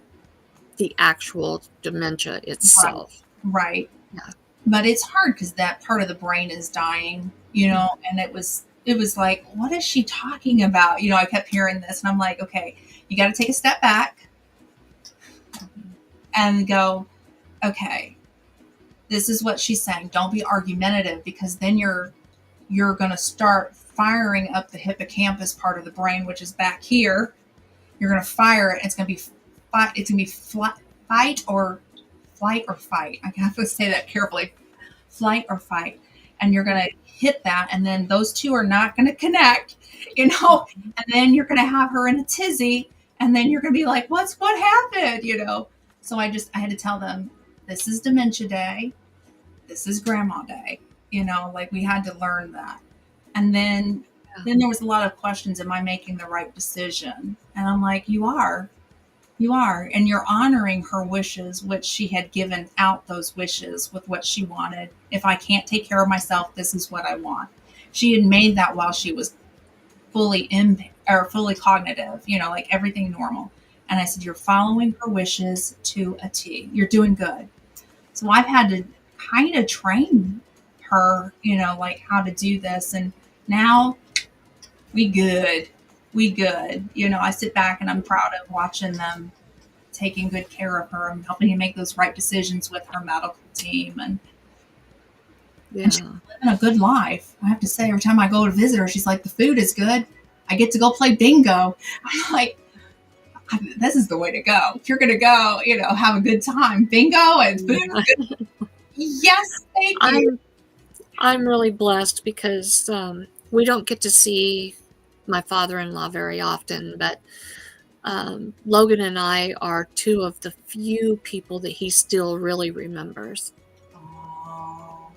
the actual dementia itself. Right. Yeah. But it's hard because that part of the brain is dying, and it was like, what is she talking about? I kept hearing this and I'm like, okay, you got to take a step back and go, okay, this is what she's saying. Don't be argumentative, because then you're going to start firing up the hippocampus part of the brain, which is back here. You're going to fire it. It's going to be fight. It's going to be fight or flight or fight. I have to say that carefully. Flight or fight. And you're going to hit that. And then those two are not going to connect, you know, and then you're going to have her in a tizzy. And then you're going to be like, what happened? You know? So I had to tell them, this is dementia day. This is grandma day. You know, like we had to learn that. And then there was a lot of questions. Am I making the right decision? And I'm like, you are. And you're honoring her wishes, which she had given out those wishes with what she wanted. If I can't take care of myself, this is what I want. She had made that while she was fully cognitive, you know, like everything normal. And I said, you're following her wishes to a T. You're doing good. So I've had to kind of train her, you know, like how to do this. And now we good. You know, I sit back and I'm proud of watching them taking good care of her and helping to make those right decisions with her medical team. And she's living a good life. I have to say, every time I go to visit her, she's like, the food is good. I get to go play bingo. I'm like, this is the way to go. If you're going to go, you know, have a good time. Bingo and food is good. Yes, thank you. I'm really blessed because we don't get to see my father-in-law very often, but Logan and I are two of the few people that he still really remembers. Oh.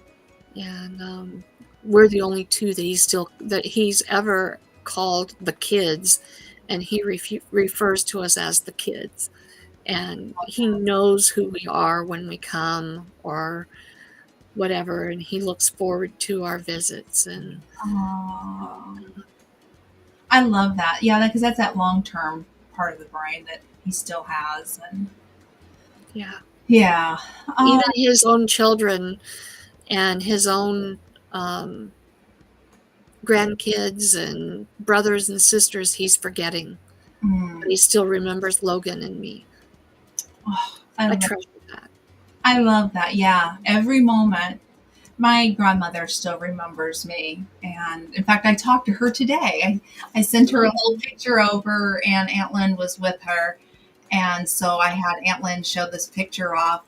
And we're the only two that he's ever called the kids, and he refers to us as the kids. And he knows who we are when we come or whatever, and he looks forward to our visits. And I love that. Yeah, because that's that long-term part of the brain that he still has. And yeah. Even his own children and his own grandkids and brothers and sisters he's forgetting. But he still remembers Logan and me. I treasure that. I love that. Yeah. Every moment. My grandmother still remembers me. And in fact, I talked to her today. I sent her a little picture over, and Aunt Lynn was with her. And so I had Aunt Lynn show this picture off,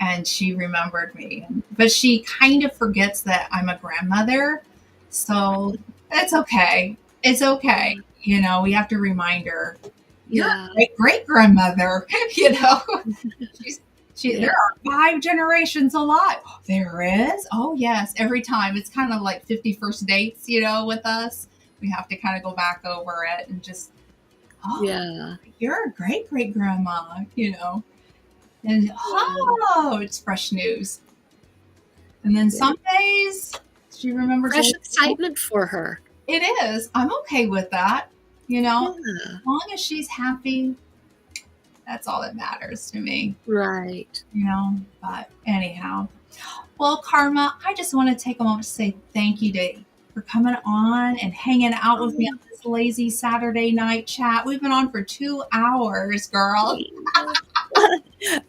and she remembered me. But she kind of forgets that I'm a grandmother. So it's okay. It's okay. You know, we have to remind her, you're a great grandmother, you know. There are 5 generations alive. Oh, there is? Oh, yes. Every time. It's kind of like 51st dates, you know, with us. We have to kind of go back over it and just, you're a great grandma, you know. And, it's fresh news. And then some days she remembers. Fresh excitement for her. It is. I'm okay with that, you know. As long as she's happy, that's all that matters to me. Right. You know, but anyhow. Well, Karma, I just want to take a moment to say thank you for coming on and hanging out with me on this lazy Saturday night chat. We've been on for 2 hours, girl.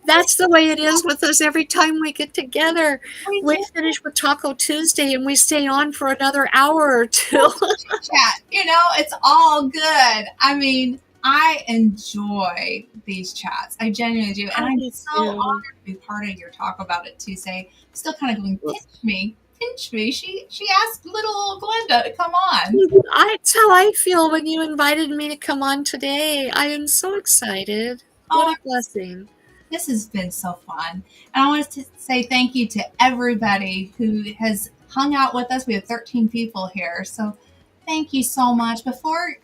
That's the way it is with us every time we get together. We finish with Taco Tuesday and we stay on for another hour or two. Chat, you know, it's all good. I mean, I enjoy these chats. I genuinely do. And I'm so honored to be part of your Talk About It Tuesday. I'm still kind of going, pinch me. She asked little old Glenda to come on. That's how I feel when you invited me to come on today. I am so excited. What a blessing. This has been so fun. And I wanted to say thank you to everybody who has hung out with us. We have 13 people here. So thank you so much. Before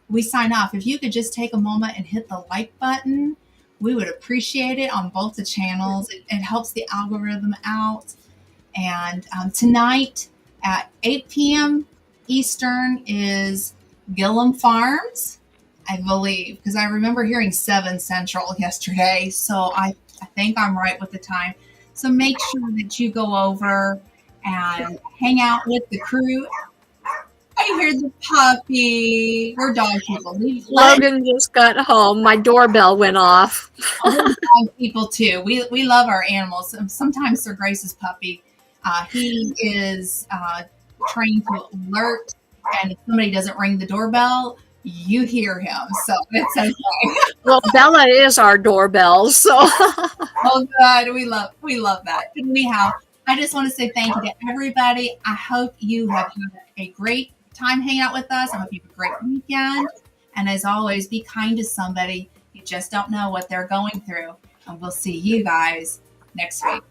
we sign off, if you could just take a moment and hit the like button, we would appreciate it on both the channels. It helps the algorithm out. And tonight at 8 p.m. Eastern is Gillum Farms, I believe, because I remember hearing 7 Central yesterday. So I think I'm right with the time. So make sure that you go over and hang out with the crew. I hear the puppy. We're dog people. Logan just got home. My doorbell went off. We're dog people too. We love our animals. Sometimes Sir Grace's puppy, he is trained to alert, and if somebody doesn't ring the doorbell, you hear him. So it's okay. Well, Bella is our doorbell, so Oh, good. We love that. Anyhow, I just want to say thank you to everybody. I hope you have had a great time hanging out with us. I hope you have a great weekend. And as always, be kind to somebody. You just don't know what they're going through. And we'll see you guys next week.